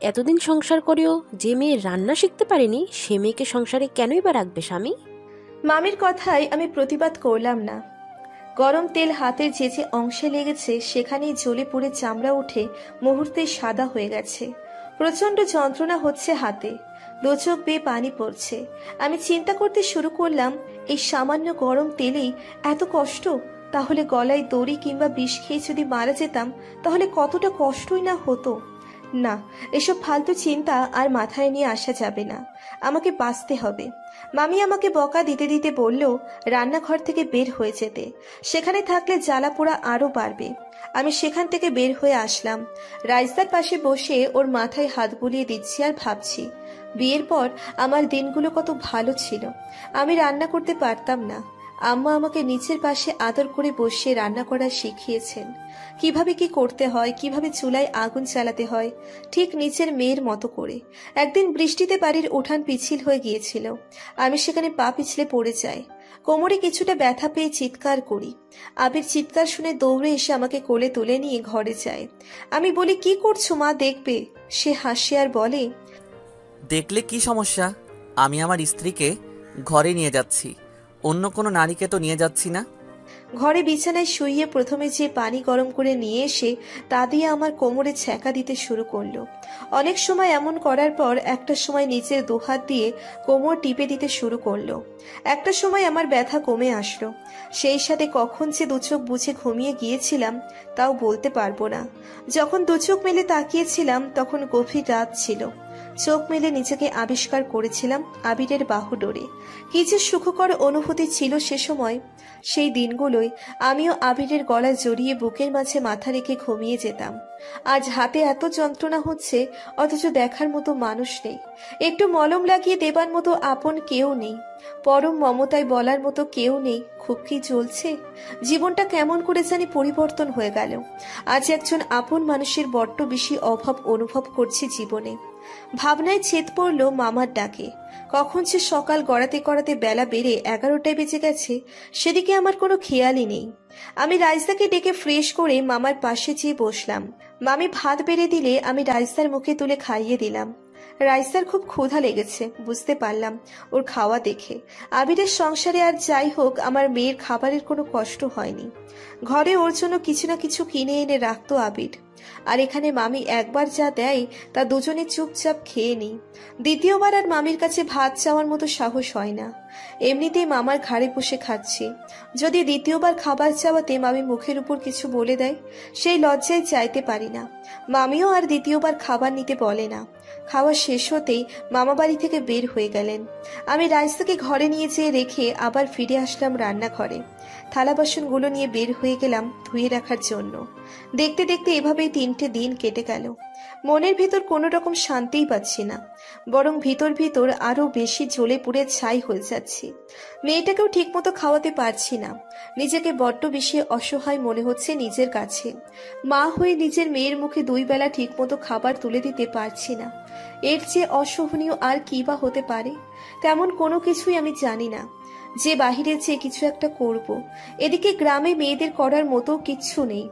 এতদিন সংসার করেও যে মেয়ে রান্না শিখতে পারেনি সে মেয়েকে সংসারে কেনই বা রাখবে স্বামী? মামির কথায় আমি প্রতিবাদ করলাম না। গরম তেল হাতের যে যে অংশে লেগেছে সেখানেই জ্বলে পুড়ে চামড়া উঠে মুহূর্তেই সাদা হয়ে গেছে। প্রচন্ড যন্ত্রণা হচ্ছে হাতে, দু চোখ বেয়ে পানি পড়ছে। আমি চিন্তা করতে শুরু করলাম, এই সামান্য গরম তেলেই এত কষ্ট, তাহলে গলায় দড়ি কিংবা বিষ খেয়ে যদি মারা যেতাম তাহলে কতটা কষ্টই না হতো। না, এসব ফালতু চিন্তা আর মাথায় নিয়ে আসা যাবে না, আমাকে বাঁচতে হবে। মামি আমাকে বকা দিতে দিতে বলল রান্নাঘর থেকে বের হয়ে যেতে, সেখানে থাকলে জ্বালা পোড়া আরো বাড়বে। আমি সেখান থেকে বের হয়ে আসলাম। রাইসার পাশে বসে ওর মাথায় হাত বুলিয়ে দিচ্ছি আর ভাবছি, বিয়ের পর আমার দিনগুলো কত ভালো ছিল। আমি রান্না করতে পারতাম না, আম্মা আমাকে নিচের পাশে আদর করে বসিয়ে রান্না করা শিখিয়েছেন। কিভাবে কি করতে হয়, কিভাবে চুলায় আগুন জ্বালাতে হয়, ঠিক নিচের মেয়ের মতো করে। একদিন বৃষ্টিতে বাড়ির উঠান পিছিল হয়ে গিয়েছিল। আমি সেখানে পা পিছলে পড়ে যাই, কোমরে কিছুটা ব্যথা পেয়ে চিৎকার করি। আবির চিৎকার শুনে দৌড়ে এসে আমাকে কোলে তুলে নিয়ে ঘরে যায়। আমি বলি, কি করছো মা, দেখবে? সে হাসে আর বলে, দেখলে কি সমস্যা? আমি আমার স্ত্রীকে ঘরে নিয়ে যাচ্ছি, অন্য কোনো নারীকে তো নিয়ে যাচ্ছি না। ঘরে বিছানায় শুইয়ে প্রথমে যে পানি গরম করে নিয়ে এসে তা দিয়ে আমার কোমরে ছ্যাঁকা দিতে শুরু করলো। অনেক সময় এমন করার পর একটা সময় নিচের দুহাত দিয়ে কোমর টিপে দিতে শুরু করলো। একটা সময় আমার ব্যথা কমে আসলো। সেই সাথে কখন যে দুচোখ বুঝে ঘুমিয়ে গিয়েছিলাম তাও বলতে পারবো না। যখন দুচোখ মেলে তাকিয়েছিলাম তখন গভীর রাত ছিল। চোখ মেলে নিজেকে আবিষ্কার করেছিলাম আবিরের বাহু ডোরে। কি যে সুখকর অনুভূতি ছিল সে সময়। সেই দিনগুলোই আমিও আবিরের গলা জড়িয়ে বুকের মাঝে মাথা রেখে ঘুমিয়ে যেতাম। আজ হাতে এত যন্ত্রণা হচ্ছে, অথচ দেখার মতো মানুষ নেই, একটু মলম লাগিয়ে দেবার মতো আপন কেউ নেই, পরম মমতায় বলার মতো কেউ নেই। খুব কি চলছে, জীবনটা কেমন করে জানি পরিবর্তন হয়ে গেল। আজ একজন আপন মানুষের বড্ড বেশি অভাব অনুভব করছি জীবনে। ভাবনায় ছেদ পড়ল মামার ডাকে। কখন সে সকাল গড়াতে গড়াতে বেলা বেড়ে 11টায় বেজে গেছে সেদিকে আমার কোনো খেয়ালই নেই। আমি রাইসাকে ডেকে ফ্রেশ করে মামার পাশে যেয়ে বসলাম। মামি ভাত বেড়ে দিলে আমি রাইসার মুখে তুলে খাইয়ে দিলাম। রাইসার খুব ক্ষুধা লেগেছে, বুঝতে পারলাম ওর খাওয়া দেখে। আবিরের সংসারে আর যাই হোক আমার মেয়ের খাবারের কোনো কষ্ট হয়নি। ঘরে ওর জন্য কিছু না কিছু কিনে এনে রাখতো আবির। আর এখানে মামি একবার যা দেয় তা দুজনে চুপচাপ খেয়ে নিই। দ্বিতীয়বার আর মামির কাছে ভাত চাওয়ার মতো সাহস হয় না। এমনিতেই মামার ঘাড়ে বসে খাচ্ছি, যদি দ্বিতীয়বার খাবার চাওয়াতে মামি মুখের উপর কিছু বলে দেয় সেই লজ্জায় চাইতে পারি না। মামিও আর দ্বিতীয়বার খাবার নিতে বলে না। খাওয়া শেষ হতেই মামা বাড়ি থেকে বের হয়ে গেলেন। আমি রাইসাকে ঘরে নিয়ে যেয়ে রেখে আবার ফিরে আসলাম রান্নাঘরে। থালা বাসনগুলো নিয়ে বের হয়ে গেলাম ধুয়ে রাখার জন্য। দেখতে দেখতে এভাবেই 3টে দিন কেটে গেল। মনের ভিতর কোনো রকম শান্তিই পাচ্ছি না, বরং ভিতর ভিতর আরো বেশি জ্বলে পুড়ে ছাই হয়ে যাচ্ছি। মেয়েটাকেও ঠিকমতো খাওয়াতে পারছি না। নিজেকে বড্ড বেশি অসহায় মনে হচ্ছে নিজের কাছে। মা হয়ে নিজের মেয়ের মুখে 2 বেলা ঠিকমতো খাবার তুলে দিতে পারছি না। এর চেয়ে অসহনীয় আর কি বা হতে পারে? তেমন কোনো কিছুই আমি জানি না যে বাহিরে যেয়ে কিছু একটা করব। এদিকে গ্রামে মেয়েদের করার মতো কিচ্ছু নেই।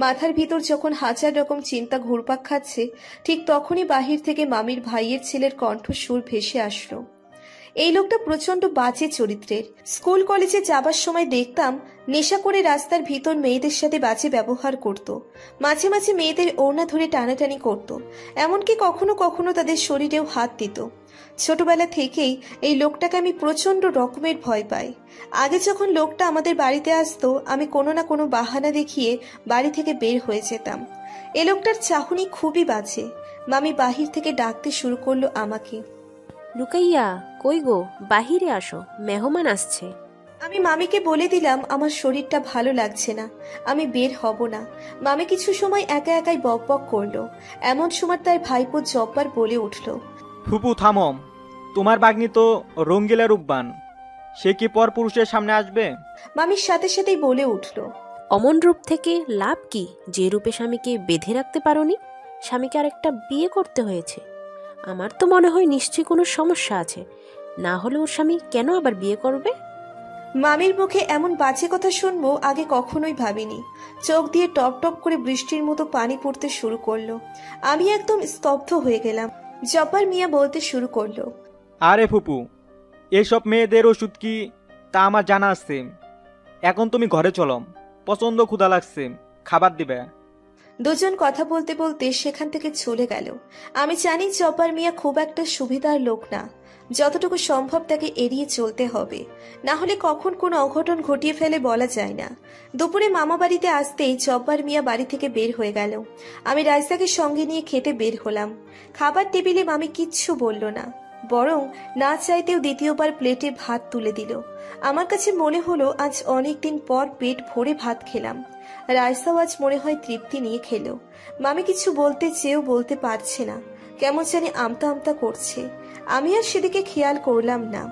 মাথার ভিতর যখন হাজার রকম চিন্তা ঘুরপাক খাচ্ছে ঠিক তখনই বাহির থেকে মামির ভাইয়ের ছেলের কণ্ঠস্বর ভেসে আসলো। এই লোকটা প্রচন্ড বাজে চরিত্রের। স্কুল কলেজে যাবার সময় দেখতাম নেশা করে রাস্তার ভিতর মেয়েদের সাথে বাজে ব্যবহার করত, মাঝে মাঝে মেয়েদের ওড়না ধরে টানাটানি করত, এমনকি কখনো কখনো তাদের শরীরেও হাত দিত। ছোটবেলা থেকেই এই লোকটাকে আমি প্রচন্ড রকমের ভয় পাই। আগে যখন লোকটা আমাদের বাড়িতে আসতো আমি কোনো না কোনো বাহানা দেখিয়ে বাড়ি থেকে বের হয়ে যেতাম। এ লোকটার চাহনি খুবই বাজে। মামি বাহির থেকে ডাকতে শুরু করলো আমাকে, রুকাইয়া, কই গো, বাহিরে আসো, মেহমান আসছে। আমি মামিকে বলে দিলাম আমার শরীরটা ভালো লাগছে না, আমি বের হব না। মামি কিছু সময় একা একাই বক বক করলো। এমন সময় তার ভাইপো জব্বার বলে উঠলো, ফুপু থামো, তোমার বাগ্নি তো রঙ্গিলা রূপবান, সে কি পর পুরুষের সামনে আসবে? মামির সাথে সাথেই বলে উঠলো, অমন রূপ থেকে লাভ কি? যে রূপে স্বামীকে বেঁধে রাখতে পারোনি, স্বামীকে আরেকটা বিয়ে করতে হয়েছে। আমার তো মনে হয় নিশ্চয়ই কোনো সমস্যা আছে, না হলে ওর স্বামী কেন আবার বিয়ে করবে? মামির মুখে এমন বাজে কথা শুনবো আগে কখনোই ভাবিনি। চোখ দিয়ে টপ টপ করে বৃষ্টির মতো পানি পড়তে শুরু করলো। আমি একদম স্তব্ধ হয়ে গেলাম। জব্বার মিয়া বলতে শুরু করলো, আরে ফুপু, এসব মেয়েদের ওষুধ কি তা আমার জানা আছে। এখন তুমি ঘরে চলো, প্রচন্ড ক্ষুধা লাগছে, খাবার দিবে। দুজন কথা বলতে বলতে সেখান থেকে চলে গেল। আমি জানি জব্বার মিয়া খুব একটা সুবিধার লোক না, যতটুকু সম্ভব তাকে এড়িয়ে চলতে হবে, না হলে কখন কোন অঘটন ঘটিয়ে ফেলে বলা যায় না। দুপুরে মামা বাড়িতে আসতেই জব্বার মিয়া বাড়ি থেকে বের হয়ে গেল। আমি রাইসাকে সঙ্গে নিয়ে খেতে বের হলাম। খাবার টেবিলে মামি কিচ্ছু বলল না, বরং না চাইতেও দ্বিতীয়বার প্লেটে ভাত তুলে দিল। আমার কাছে মনে হলো আজ অনেকদিন পর পেট ভরে ভাত খেলাম। রাইসাও আজ মনে হয় তৃপ্তি নিয়ে খেলো। মামি কিছু বলতে চেয়েও বলতে পারছে না, কেমন জানি আমতা আমতা করছে। আমি আর সেদিকে খেয়াল করলাম না।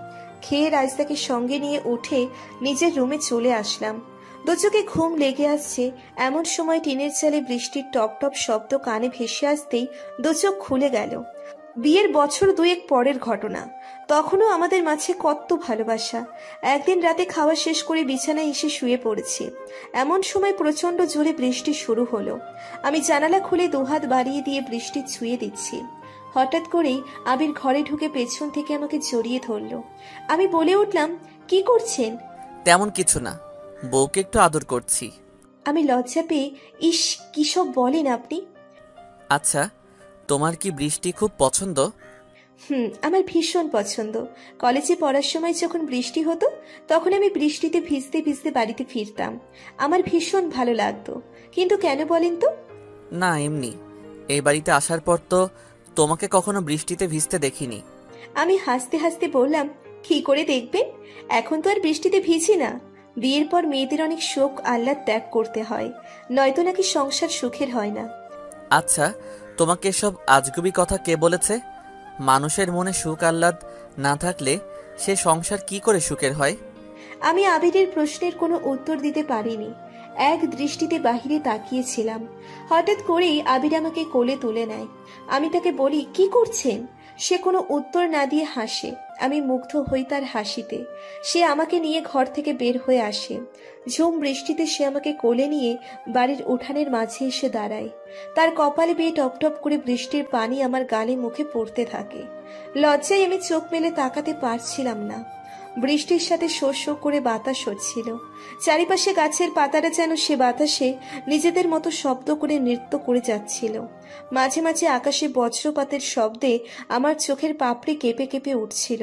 খেয়ে রাইসাকে সঙ্গে নিয়ে উঠে নিজের রুমে চলে আসলাম। দুচোখে ঘুম লেগে আসছে, এমন সময় টিনের চালে বৃষ্টির টপ টপ শব্দ কানে ভেসে আসতেই দুচোখ খুলে গেল। বিয়ের বছর দুয়েক পরের ঘটনা, তখনও আমাদের মাঝে কত ভালোবাসা। একদিন রাতে খাওয়া শেষ করে বিছানায় এসে শুয়ে পড়েছি। এমন সময় প্রচন্ড জোরে বৃষ্টি শুরু হলো। আমি জানালা খুলে দুহাত বাড়িয়ে দিয়ে বৃষ্টি ছুঁয়ে দিচ্ছি। হঠাৎ করেই আবির ঘরে ঢুকে পেছন থেকে আমাকে জড়িয়ে ধরলো। আমি বলে উঠলাম, কি করছেন? তেমন কিছু না, বউকে একটু আদর করছি। আমি লজ্জা পেয়ে, ইস কি সব বলেন আপনি। আচ্ছা, তোমার কি বৃষ্টি খুব পছন্দ? আমার ভীষণ পছন্দ। কলেজে পড়ার সময় যখন বৃষ্টি হতো তখন আমি বৃষ্টিতে ভিজতে ভিজতে বাড়িতে ফিরতাম। আমার ভীষণ ভালো লাগতো। কিন্তু কেন বলেন তো? না, এমনি। এই বাড়িতে আসার পর তো তোমাকে কখনো বৃষ্টিতে ভিজতে দেখিনি। আমি হাসতে হাসতে বললাম, কি করে দেখবেন, এখন তো আর বৃষ্টিতে ভিজি না। বিয়ের পর মেয়েদের অনেক শোক আহ্লাদ ত্যাগ করতে হয়, নয়তো নাকি সংসার সুখের হয় না। আচ্ছা, তোমাকে এসব আজগুবি কথা কে বলেছে? মানুষের মনে সুখ আহ্লাদ না থাকলে সে সংসার কি করে সুখের হয়? আমি আবিরের প্রশ্নের কোনো উত্তর দিতে পারিনি। এক দৃষ্টিতে বাহিরে তাকিয়েছিলাম। হঠাৎ করেই আবির আমাকে কোলে তুলে নেয়। আমি তাকে বলি, কি করছেন? সে কোনো উত্তর না দিয়ে হাসে। আমি মুগ্ধ হই তার হাসিতে। সে আমাকে নিয়ে ঘর থেকে বের হয়ে আসে। ঝুম বৃষ্টিতে সে আমাকে কোলে নিয়ে বাড়ির উঠানের মাঝে এসে দাঁড়ায়। তার কপালে বেয়ে টপটপ করে বৃষ্টির পানি আমার গালে মুখে পড়তে থাকে। লজ্জায় আমি চোখ মেলে তাকাতে পারছিলাম না। বৃষ্টির সাথে শো শো করে বাতাস হচ্ছিল। চারিপাশে গাছের পাতারা যেন সে বাতাসে নিজেদের মতো শব্দ করে নৃত্য করে যাচ্ছিল। মাঝে মাঝে আকাশে বজ্রপাতের শব্দে আমার চোখের পাপড়ি কেঁপে কেঁপে উঠছিল।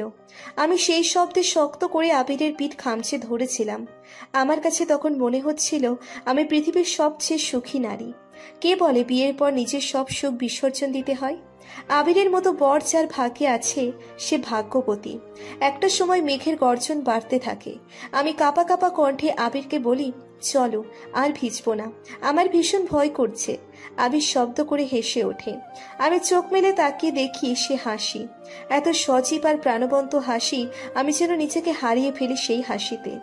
আমি সেই শব্দে শক্ত করে আবিরের পিঠ খামচে ধরেছিলাম। আমার কাছে তখন মনে হচ্ছিল আমি পৃথিবীর সবচেয়ে সুখী নারী। কে বলে বিয়ের পর নিজের সব সুখ বিসর্জন দিতে হয়? আবিরের মতো বর যার ভাগ্যে আছে সে ভাগ্যবতী। একটা সময় মেঘের গর্জন বাড়তে থাকে। আমি কাঁপা কাঁপা কণ্ঠে আবিরকে বলি, চলো, আর ভিজবো না, আমার ভীষণ ভয় করছে। আবির শব্দ করে হেসে ওঠে। আমি চোখ মেলে তাকিয়ে দেখি সে হাসি। এত সজীব আর প্রাণবন্ত হাসি, আমি যেন নিজেকে হারিয়ে ফেলি সেই হাসিতে।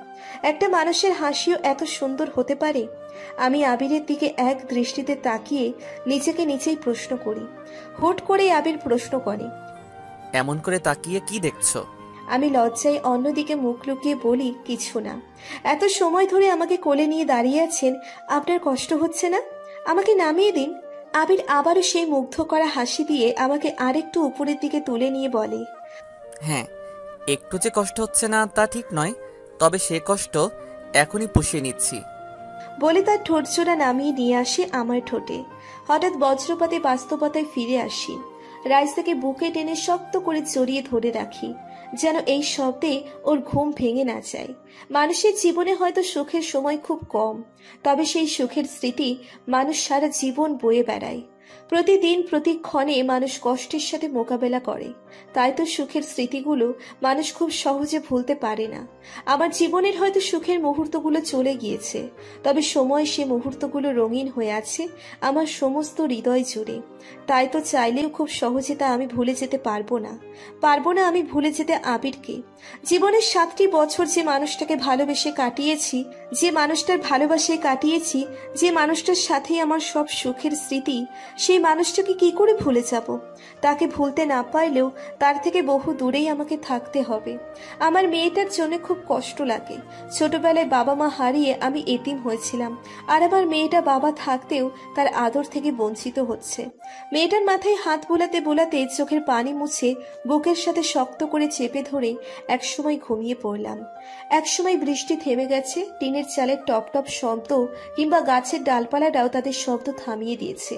একটা মানুষের হাসিও এত সুন্দর হতে পারে? আমি আবিরের দিকে এক দৃষ্টিতে তাকিয়ে নিজেকে নিজেই প্রশ্ন করি। হুট করে আবির প্রশ্ন করে, এমন করে তাকিয়ে কি দেখছো? আমি লজ্জায় অন্যদিকে মুখ লুকিয়ে বলি, কিছু না। এত সময় ধরে আমাকে কোলে নিয়ে দাঁড়িয়ে আছেন, আপনার কষ্ট হচ্ছে না? আমাকে নামিয়ে দিন। আবির আবারও সেই মুগ্ধ করা হাসি দিয়ে আমাকে আরেকটু উপরের দিকে তুলে নিয়ে বলে, হ্যাঁ, একটু যে কষ্ট হচ্ছে না তা ঠিক নয়, তবে সে কষ্ট এখনই পুষিয়ে নিচ্ছি। বলে তার ঠোঁটজোড়া নামিয়ে নিয়ে আসে আমার ঠোঁটে। হঠাৎ বজ্রপাতে বাস্তবতায় ফিরে আসি। রাইসাকে বুকে টেনে শক্ত করে জড়িয়ে ধরে রাখি, যেন এই শব্দে ওর ঘুম ভেঙে না যায়। মানুষের জীবনে হয়তো সুখের সময় খুব কম, তবে সেই সুখের স্মৃতি মানুষ সারা জীবন বয়ে বেড়ায়। প্রতিদিন প্রতিক্ষণে মানুষ কষ্টের সাথে মোকাবেলা করে, তাই তো সুখের স্মৃতিগুলো মানুষ খুব সহজে ভুলতে পারে না। আমার জীবনের হয়তো সুখের মুহূর্তগুলো চলে গিয়েছে, তবে সময় সে মুহূর্তগুলো রঙিন হয়ে আছে আমার সমস্ত হৃদয় জুড়ে। তাই তো চাইলেও খুব সহজে তা আমি ভুলে যেতে পারবো না আমি ভুলে যেতে আবিরকে। জীবনের 7টি বছর যে মানুষটাকে ভালোবেসে কাটিয়েছি, যে মানুষটার ভালোবাসায় কাটিয়েছি, যে মানুষটার সাথেই আমার সব সুখের স্মৃতি, সেই মানুষটাকে কি করে ভুলে যাব? তাকে ভুলতে না পারলেও তার থেকে বহু দূরেই আমাকে থাকতে হবে। আমার মেয়েটার জন্য খুব কষ্ট লাগে। ছোটবেলায় বাবা মা হারিয়ে আমি এতিম হয়েছিলাম, আর আমার মেয়েটা বাবা থাকতেও তার আদর থেকে বঞ্চিত হচ্ছে। মেয়েটার মাথায় হাত বোলাতে বোলাতে চোখের পানি মুছে বুকের সাথে শক্ত করে চেপে ধরে একসময় ঘুমিয়ে পড়লাম। একসময় বৃষ্টি থেমে গেছে, টিনের চালের টপ টপ শব্দ কিংবা গাছের ডালপালাটাও তাদের শব্দ থামিয়ে দিয়েছে।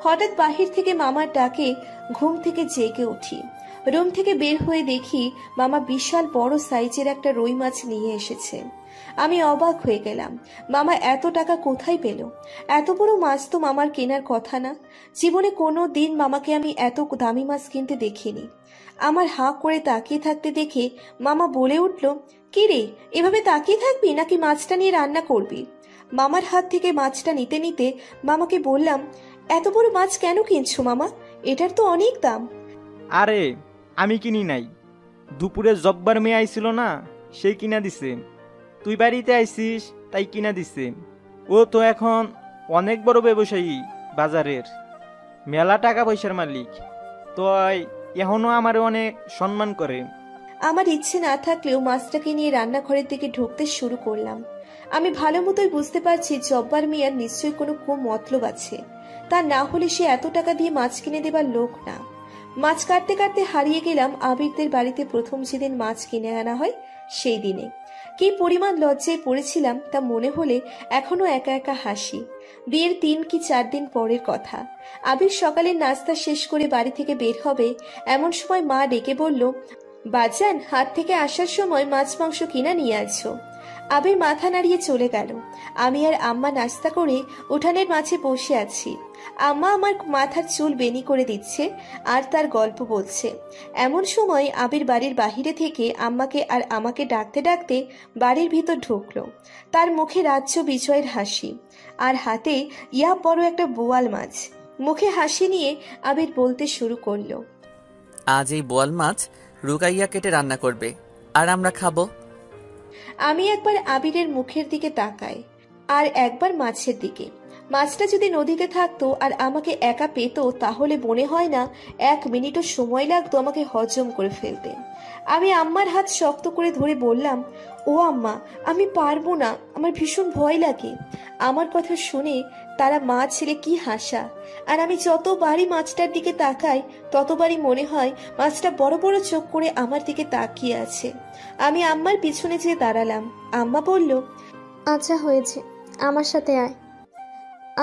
হঠাৎ বাহির থেকে মামার ডাকে ঘুম থেকে জেগে উঠি। রুম থেকে বের হয়ে দেখি মামা বিশাল বড় সাইজের একটা রুই মাছ নিয়ে এসেছে। আমি অবাক হয়ে গেলাম, মামা এত টাকা কোথায় পেল? এত বড় মাছ তো মামার কেনার কথা না। জীবনে কোনো দিন মামাকে আমি এত দামি মাছ কিনতে দেখিনি। আমার হাঁ করে তাকিয়ে থাকতে দেখে মামা বলে উঠল, কি রে, এভাবে তাকিয়ে থাকবি নাকি মাছটা নিয়ে রান্না করবি? মামার হাত থেকে মাছটা নিতে নিতে মামাকে বললাম, এত বড় মাছ কেন কিনছো মামা? এটার তো অনেক দাম। আরে আমি কিনি নাই, দুপুরে জব্বার মেয়ে আইছিল না, সেই কিনা দিছে। তুই বাড়িতে আইছিস তাই কিনা দিছে। ও তো এখন অনেক বড় ব্যবসায়ী, বাজারের মেলা টাকা পয়সার মালিক। তো এখনো আমার অনেক সম্মান করে। আমার ইচ্ছে না থাকলেও মাছটাকে নিয়ে রান্নাঘরের দিকে ঢুকতে শুরু করলাম। আমি ভালো মতোই বুঝতে পারছি জব্বার মিয়ার নিশ্চয়ই কোনো মতলব আছে, তা না হলে সে এত টাকা দিয়ে মাছ কিনে দেবার লোক না। মাছ কাটতে কাটতে হারিয়ে গেলাম আবিরদের বাড়িতে প্রথম যেদিন মাছ কিনে আনা হয় সেই দিনে। কি পরিমাণ লজ্জায় পড়েছিলাম তা মনে হলে এখনো একা একা হাসি। বিয়ের 3 কি 4 দিন পরের কথা। আবির সকালের নাস্তা শেষ করে বাড়ি থেকে বের হবে, এমন সময় মা ডেকে বলল, বাজান, হাট থেকে আসার সময় মাছ মাংস কিনা নিয়ে আসছো। আবির মাথা নাড়িয়ে চলে গেল। আমি আর আম্মা নাস্তা করে উঠানের মাঝে বসে আছি। আম্মা আমার মাথার চুল বেনি করে দিচ্ছে আর তার গল্প বলছে। এমন সময় আবির বাড়ির বাহিরে থেকে আম্মাকে আর আমাকে ডাকতে ডাকতে বাড়ির ভিতর ঢুকলো। তার মুখে রাজ্য বিজয়ের হাসি, আর হাতে ইয়া বড় একটা বোয়াল মাছ। মুখে হাসি নিয়ে আবির বলতে শুরু করলো, আজ এই বোয়াল মাছ রুকাইয়া কেটে রান্না করবে, আর আমরা খাবো। আমি একবার আবিরের মুখের দিকে তাকাই, আর একবার মাছের দিকে। মাছটা যদি নদীতে থাকতো আর আমাকে একা পেত, তাহলে মনে হয় না 1 মিনিটও সময় লাগতো আমাকে হজম করে ফেলতে। আমি আম্মার হাত শক্ত করে ধরে বললাম, ও আম্মা, আমি পারবো না, আমার ভীষণ ভয় লাগে। আমার কথা শুনে তারা মা ছেলে কি হাসা, আর আমি যতবারই মাছটার দিকে তাকাই ততবারই মনে হয় মাছটা বড় বড় চোখ করে আমার দিকে তাকিয়ে আছে। আমি আম্মার পিছনে যেয়ে দাঁড়ালাম। আম্মা বলল, আচ্ছা হয়েছে, আমার সাথে আয়।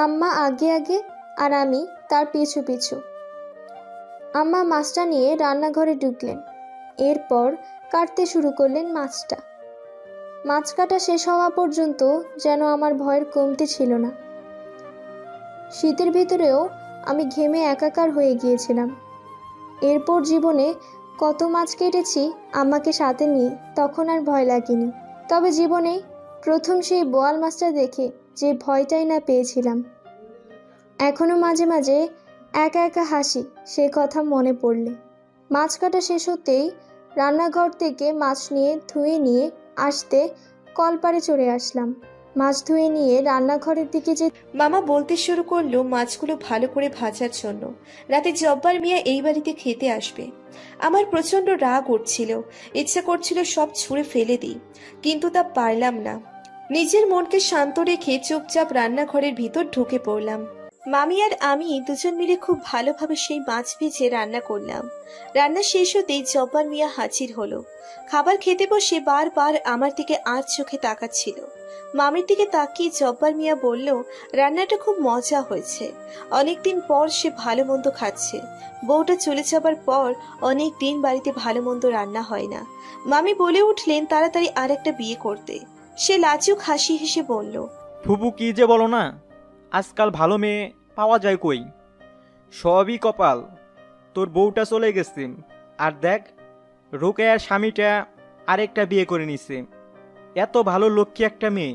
আম্মা আগে আগে আর আমি তার পিছু পিছু। আম্মা মাছটা নিয়ে রান্নাঘরে ঢুকলেন, এরপর কাটতে শুরু করলেন মাছটা। মাছ কাটা শেষ হওয়া পর্যন্ত যেন আমার ভয়ের কমতি ছিল না। শীতের ভিতরেও আমি ঘেমে একাকার হয়ে গিয়েছিলাম। এরপর জীবনে কত মাছ কেটেছি আম্মাকে সাথে নিয়ে, তখন আর ভয় লাগেনি। তবে জীবনে প্রথম সেই বোয়াল মাছটা দেখে যে ভয়টাই না পেয়েছিলাম, এখনো মাঝে মাঝে একা একা হাসি সে কথা মনে পড়লে। মাছ কাটা শেষ হতেই রান্নাঘর থেকে মাছ নিয়ে ধুয়ে নিয়ে আসতে কলপাড়ে চলে আসলাম। মাছ ধুয়ে নিয়ে রান্নাঘরের দিকে যে মামা বলতে শুরু করলো মাছগুলো ভালো করে ভাজার জন্য। রাতে জব্বার মিয়া এই বাড়িতে খেতে আসবে। আমার প্রচন্ড রাগ উঠছিল, ইচ্ছা করছিল সব ছুঁড়ে ফেলে দিই, কিন্তু তা পারলাম না। নিজের মনকে শান্ত রেখে চুপচাপ রান্নাঘরের ভিতর ঢুকে পড়লাম। মামি আর আমি দুজন মিলে খুব ভালোভাবে সেই মাছ ভেজে রান্না করলাম। রান্না শেষ হতেই জব্বার মিয়া হাজির হলো। খাবার খেতে বসে বারবার আমার দিকে আঁচ চোখে তাকাচ্ছিল। মামির দিকে তাকিয়ে জব্বার মিয়া বলল, রান্নাটা খুব মজা হয়েছে। অনেকদিন পর সে ভালো মন্দ খাচ্ছে। বউটা চলে যাবার পর অনেক দিন বাড়িতে ভালো মন্দ রান্না হয় না। মামি বলে উঠলেন তাড়াতাড়ি আর একটা বিয়ে করতে। সে লাজুক হাসি হেসে বলল, ফুপু কি যে বলো না, আজকাল ভালো মেয়ে পাওয়া যায় কই? সবই কপাল, তোর বউটা চলে গেছে, আর দেখ রোকেয়ার স্বামীটা আরেকটা বিয়ে করে নিছে। এত ভালো লক্ষ্মী একটা মেয়ে,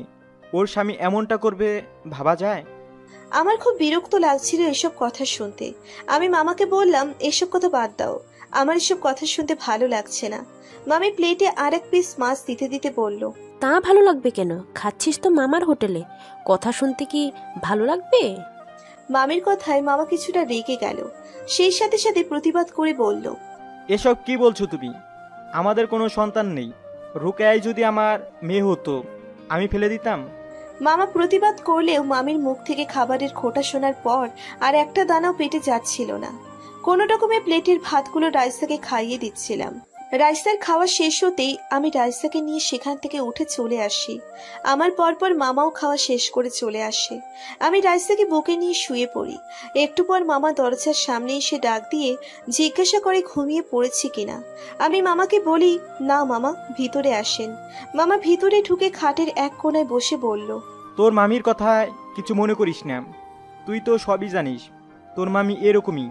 ওর স্বামী এমনটা করবে ভাবা যায়? আমার খুব বিরক্ত লাগছিল এসব কথা শুনতে। আমি মামাকে বললাম, এসব কথা বাদ দাও, আমার এসব কথা শুনতে ভালো লাগছে না। মামি প্লেটে আরেক পিস মাছ দিতে দিতে বলল, তা ভালো লাগবে কেন? খাচ্ছিস তো মামার হোটেলে, কথা শুনতে কি ভালো লাগবে? মামির কথায় মামা কিছুটা রেগে গেল। সেই সাথে সাথে প্রতিবাদ করে বলল, এসব কি বলছো তুমি? আমাদের কোনো সন্তান নেই। রোকেয়াই যদি আমার মেয়ে হতো, আমি ফেলে দিতাম? মামা প্রতিবাদ করলেও মামির মুখ থেকে খাবারের খোঁটা শোনার পর আর একটা দানাও পেটে যাচ্ছিল না। কোনো রকমে প্লেটের ভাতগুলো রাইসাকে খাইয়ে দিচ্ছিলাম। রাইসার খাওয়া শেষ হতেই আমি রাইসাকে নিয়ে সেখান থেকে উঠে চলে আসি। আমার পরপর মামাও খাওয়া শেষ করে চলে আসে। আমি রাইসাকে বুকে নিয়ে শুয়ে পড়ি। একটু পর মামা দরজার সামনে এসে ডাক দিয়ে জিজ্ঞাসা করে ঘুমিয়ে পড়েছি কিনা। আমি মামাকে বলি, না মামা, ভিতরে আসেন। মামা ভিতরে ঢুকে খাটের এক কোণায় বসে বলল, তোর মামির কথায় কিছু মনে করিস না, তুই তো সবই জানিস, তোর মামি এরকমই।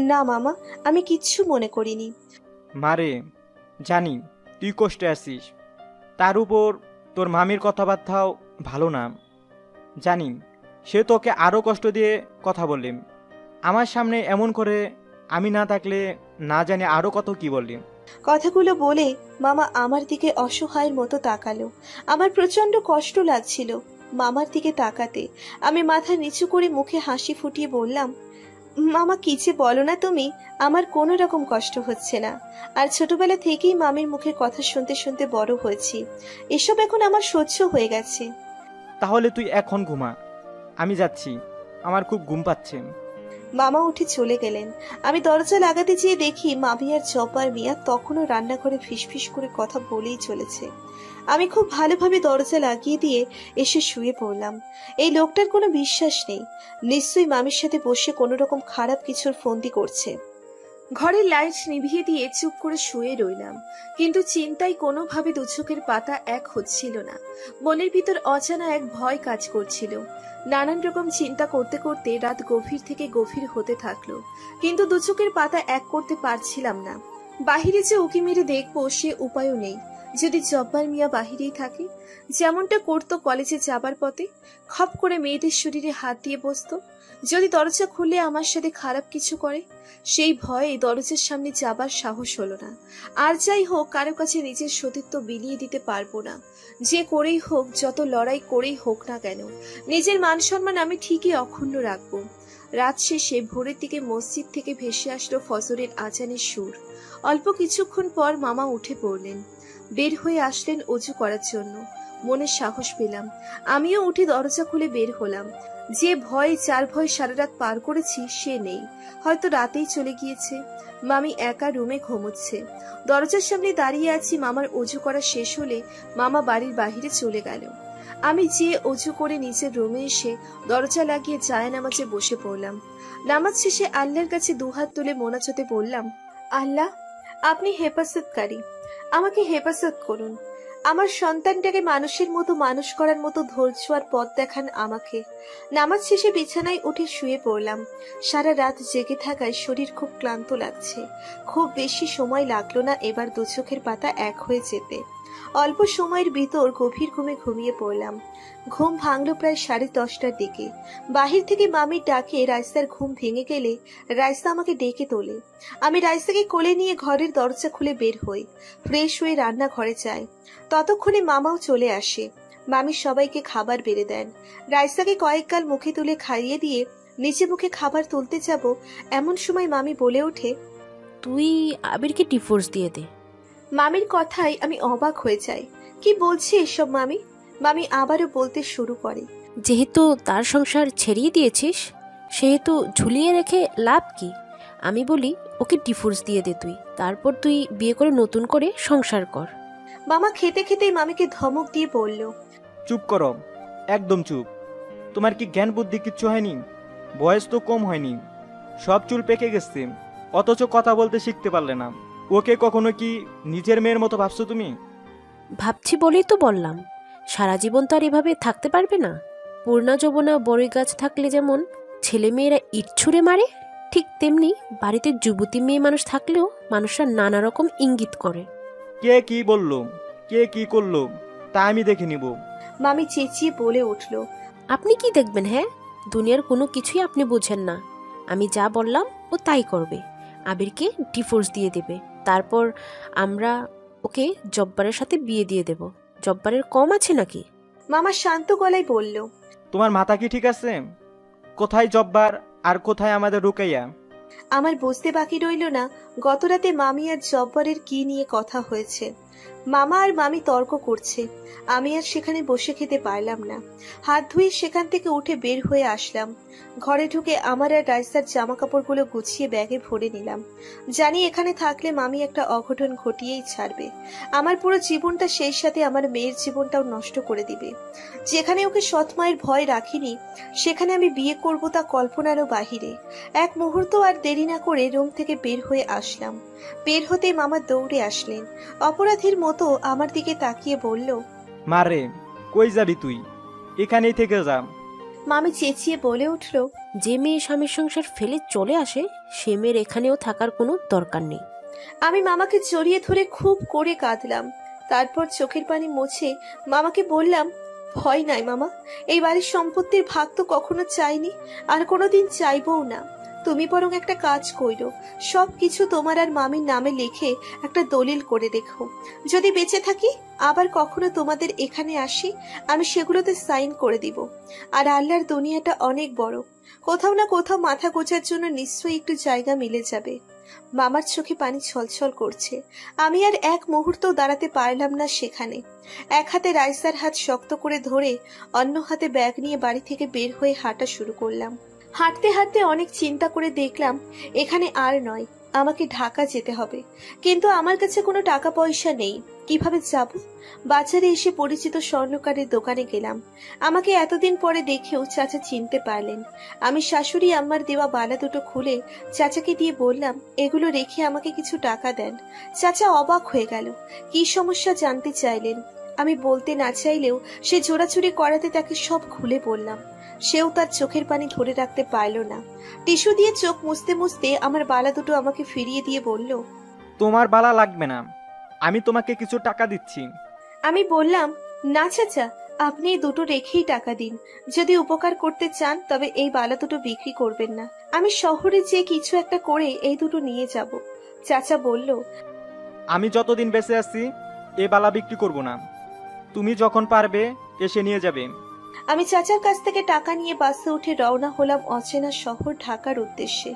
না মামা, আমি কিচ্ছু মনে করিনি। মারে, জানি তুই কষ্টে আছিস, তার উপর তোর মামির কথাবার্তাও ভালো না। জানি সে তোকে আরও কষ্ট দিয়ে কথা বললেন আমার সামনে, এমন করে আমি না থাকলে না জানি আরও কত কি বললেন। কথাগুলো বলে মামা আমার দিকে অসহায়ের মতো তাকালো। আমার প্রচন্ড কষ্ট লাগছিল মামার দিকে তাকাতে। আমি মাথা নিচু করে মুখে হাসি ফুটিয়ে বললাম, মামা কি যে বলো না তুমি, আমার কোনো রকম কষ্ট হচ্ছে না। আর ছোটবেলা থেকেই মামির মুখের কথা শুনতে শুনতে বড় হয়েছি, এসব এখন আমার সহ্য হয়ে গেছে। তাহলে তুই এখন ঘুমা, আমি যাচ্ছি, আমার খুব ঘুম পাচ্ছে। মামা উঠে চলে গেলেন। আমি দরজা লাগাতে যেয়ে দেখি মামি আর জব্বার মিয়া তখনও রান্নাঘরে ফিসফিস করে কথা বলেই চলেছে। আমি খুব ভালোভাবে দরজা লাগিয়ে দিয়ে এসে শুয়ে পড়লাম। এই লোকটার কোনো বিশ্বাস নেই, নিশ্চয়ই মামির সাথে বসে কোনো রকম খারাপ কিছুর ফন্দি করছে। ঘরের লাইট নিভিয়ে দিয়ে চুপ করে শুয়ে রইলাম, কিন্তু চিন্তায় কোনোভাবে দুচোখের পাতা এক হচ্ছিল না। মনের ভিতর অজানা এক ভয় কাজ করছিল। নানান রকম চিন্তা করতে করতে রাত গভীর থেকে গভীর হতে থাকলো, কিন্তু দুচোখের পাতা এক করতে পারছিলাম না। বাহিরে যে উকি মেরে দেখবো সে উপায়ও নেই। যদি জব্বার মিয়া বাহিরেই থাকে, যেমনটা করতো কলেজে যাবার পথে, খপ করে মেয়েদের শরীরে হাত দিয়ে বসতো। যদি দরজা খুলে আমার সাথে খারাপ কিছু করে, সেই ভয়ে দরজার সামনে যাবার সাহস হলো না। আর যাই হোক, কারো কাছে নিজের সতীত্ব বিলিয়ে দিতে পারবো না। যে করেই হোক, যত লড়াই করেই হোক না কেন, নিজের মান সম্মান আমি ঠিকই অক্ষুণ্ণ রাখবো। রাত শেষে ভোরের দিকে মসজিদ থেকে ভেসে আসলো ফজরের আজানের সুর। অল্প কিছুক্ষণ পর মামা উঠে পড়লেন, বের হয়ে আসলেন অজু করার জন্য। মনে সাহস পেলাম, আমিও উঠে দরজা খুলে বের হলাম। যে ভয় চার ভয় সারা রাত পার করেছি সে নেই, হয়তো রাতেই চলে গিয়েছে। মামি একা রুমে ঘুমোচ্ছে। দরজার সামনে দাঁড়িয়ে আছি। মামার অজু করা শেষ হলে মামা বাড়ির বাহিরে চলে গেল। আমি যে অজু করে নিজের রুমে এসে দরজা লাগিয়ে জায়নামাজে বসে পড়লাম। নামাজ শেষে আল্লাহর কাছে দুহাত তুলে মোনাজাতে বললাম, আল্লাহ, আপনি হেফাজতকারী, আমাকে হেফাজত করুন। আমার সন্তানটাকে মানুষের মতো মানুষ করার মতো ধৈর্য আর পথ দেখান আমাকে। নামাজ শেষে বিছানায় উঠে শুয়ে পড়লাম। সারা রাত জেগে থাকায় শরীর খুব ক্লান্ত লাগছে। খুব বেশি সময় লাগলো না এবার দুচোখের পাতা এক হয়ে যেতে। অল্প সময়ের ভিতর গভীর ঘুমে ঘুমিয়ে পড়লাম। ঘুম ভাঙলো প্রায় 10:30টার দিকে। বাহির থেকে মামির ডাকে রাইসার ঘুম ভেঙে গেলে রাইসা আমাকে ডেকে তোলে। আমি রাইসাকে কোলে নিয়ে ঘরের দরজা খুলে বের হই। ফ্রেশ হয়ে রান্নাঘরে যাই। ততক্ষণে মামাও চলে আসে। মামি সবাইকে খাবার বেড়ে দেন। রাইসাকে কয়েক গাল মুখে তুলে খাইয়ে দিয়ে নিচে মুখে খাবার তুলতে যাব, এমন সময় মামি বলে ওঠে, তুই আবিরকে ডিভোর্স দিয়ে দে। মামির কথায় আমি অবাক হয়ে যাই। কি বলছে এসব মামি? মামি আবারও বলতে শুরু করে, যেহেতু তার সংসার ছেড়িয়ে দিয়েছিস, সেহেতু ঝুলিয়ে রেখে লাভ কি? আমি বলি ওকে ডিভোর্স দিয়ে দে তুই, তারপর তুই বিয়ে করে নতুন করে সংসার কর। মামা খেতে খেতেই মামিকে ধমক দিয়ে বলল, চুপ করো, একদম চুপ। তোমার কি জ্ঞান বুদ্ধি কিচ্ছু হয়নি? বয়স তো কম হয়নি, সব চুল পেকে গেছে, অথচ কথা বলতে শিখতে পারলে না। ওকে কখনো কি নিজের মেয়ের মতো ভাবছো তুমি? ভাবছি বলেই তো বললাম, সারা জীবন তো আর এভাবে থাকতে পারবে না। পূর্ণা যৌবনা বড়ই গাছ থাকলে যেমন ছেলে মেয়েরা ইট ছুঁড়ে মারে, ঠিক তেমনি বাড়িতে যুবতী মেয়ে মানুষ থাকলেও মানুষরা নানা রকম ইঙ্গিত করে। কে কি বলল, কে কি করলো তা আমি দেখে নিব। মামি চেঁচিয়ে বলে উঠল। আপনি কি দেখবেন? হ্যাঁ, দুনিয়ার কোনো কিছুই আপনি বুঝেন না। আমি যা বললাম ও তাই করবে। আবিরকে ডিভোর্স দিয়ে দেবে, তারপর আমরা ওকে জব্বারের সাথে বিয়ে দিয়ে দেব। জব্বারের কম আছে নাকি? মামা শান্ত গলায় বলল। তোমার মাথা কি ঠিক আছে? কোথায় জব্বার আর কোথায় আমাদের রুকাইয়া? আমার বুঝতে বাকি রইল না গতরাতে মামি আর জব্বরের কি নিয়ে কথা হয়েছে। মামা আর মামি তর্ক করছে, আমি আর সেখানে বসে খেতে পারলাম না। হাত ধুয়ে সেখান থেকে উঠে বের হয়ে আসলাম। ঘরে ঢুকে আমার আর রাইসার জামা কাপড়গুলো গুছিয়ে ব্যাগে ভরে নিলাম। জানি এখানে থাকলে মামি একটা অঘটন ঘটিয়েই ছাড়বে। আমার পুরো জীবনটা সেই সাথে আমার মেয়ের জীবনটাও নষ্ট করে দিবে। যেখানে ওকে সৎ মায়ের ভয় রাখিনি, সেখানে আমি বিয়ে করব তা কল্পনারও বাহিরে। এক মুহূর্ত আর দেরি না করে রুম থেকে বের হয়ে আসলাম। বের হতে মামা দৌড়ে আসলেন। অপরাধীর মতো আমার দিকে তাকিয়ে বলল, মারে, কই যাবি তুই? এখানেই থেকে যা। মামি চেঁচিয়ে বলে উঠল, যে মেয়ে স্বামীর সংসার ফেলে চলে আসে সে মেয়ের এখানেও থাকার কোনো দরকার নেই। আমি মামাকে জড়িয়ে ধরে খুব করে কাঁদলাম। তারপর চোখের পানি মুছে মামাকে বললাম, ভয় নাই মামা, এই বাড়ির সম্পত্তির ভাগ তো কখনো চাইনি, আর কোনোদিন চাইবও না। তুমি বরং একটা কাজ কইরো, সবকিছু তোমার আর মামির নামে লিখে একটা দলিল করে রেখো। যদি বেঁচে থাকি আবার কখনো তোমাদের এখানে আসি, আমি সেগুলোতে সাইন করে দিব। আর আল্লাহর দুনিয়াটা অনেক বড়, কোথাও না কোথাও মাথা গোজার জন্য নিশ্চয়ই একটু জায়গা মিলে যাবে। মামার চোখে পানি ছলছল করছে। আমি আর এক মুহূর্ত দাঁড়াতে পারলাম না সেখানে। এক হাতে রাইসার হাত শক্ত করে ধরে অন্য হাতে ব্যাগ নিয়ে বাড়ি থেকে বের হয়ে হাঁটা শুরু করলাম। হাঁটতে হাঁটতে অনেক চিন্তা করে দেখলাম এখানে আর নয়, আমাকে ঢাকা যেতে হবে। কিন্তু আমার কাছে কোনো টাকা পয়সা নেই, কিভাবে যাব? বাজারে এসে পরিচিত স্বর্ণকারের দোকানে গেলাম। আমাকে এতদিন পরে দেখেও চাচা চিনতে পারলেন। আমি শাশুড়ি আম্মার দেওয়া বালা দুটো খুলে চাচাকে দিয়ে বললাম, এগুলো রেখে আমাকে কিছু টাকা দেন। চাচা অবাক হয়ে গেল, কি সমস্যা জানতে চাইলেন। আমি বলতে না চাইলেও সে জোরাচুরি করাতে তাকে সব খুলে বললাম। সেও তার চোখের পানি ধরে রাখতে পারল না। টিস্যু দিয়ে চোখ মুছতে মুছতে আমার বালা দুটো আমাকে ফিরিয়ে দিয়ে বলল, তোমার বালা লাগবে না, আমি তোমাকে কিছু টাকা দিচ্ছি। আমি বললাম, না চাচা, আপনি এই দুটো রেখেই টাকা দিন। যদি উপকার করতে চান তবে এই বালা দুটো বিক্রি করবেন না। আমি শহরে যেয়ে কিছু একটা করে এই দুটো নিয়ে যাব। চাচা বলল, আমি যতদিন বেঁচে আছি এ বালা বিক্রি করব না, তুমি যখন পারবে এসে নিয়ে যাবে। আমি চাচার কাছ থেকে টাকা নিয়ে বাসে উঠে রওনা হলাম অচেনা শহর ঢাকার উদ্দেশ্যে।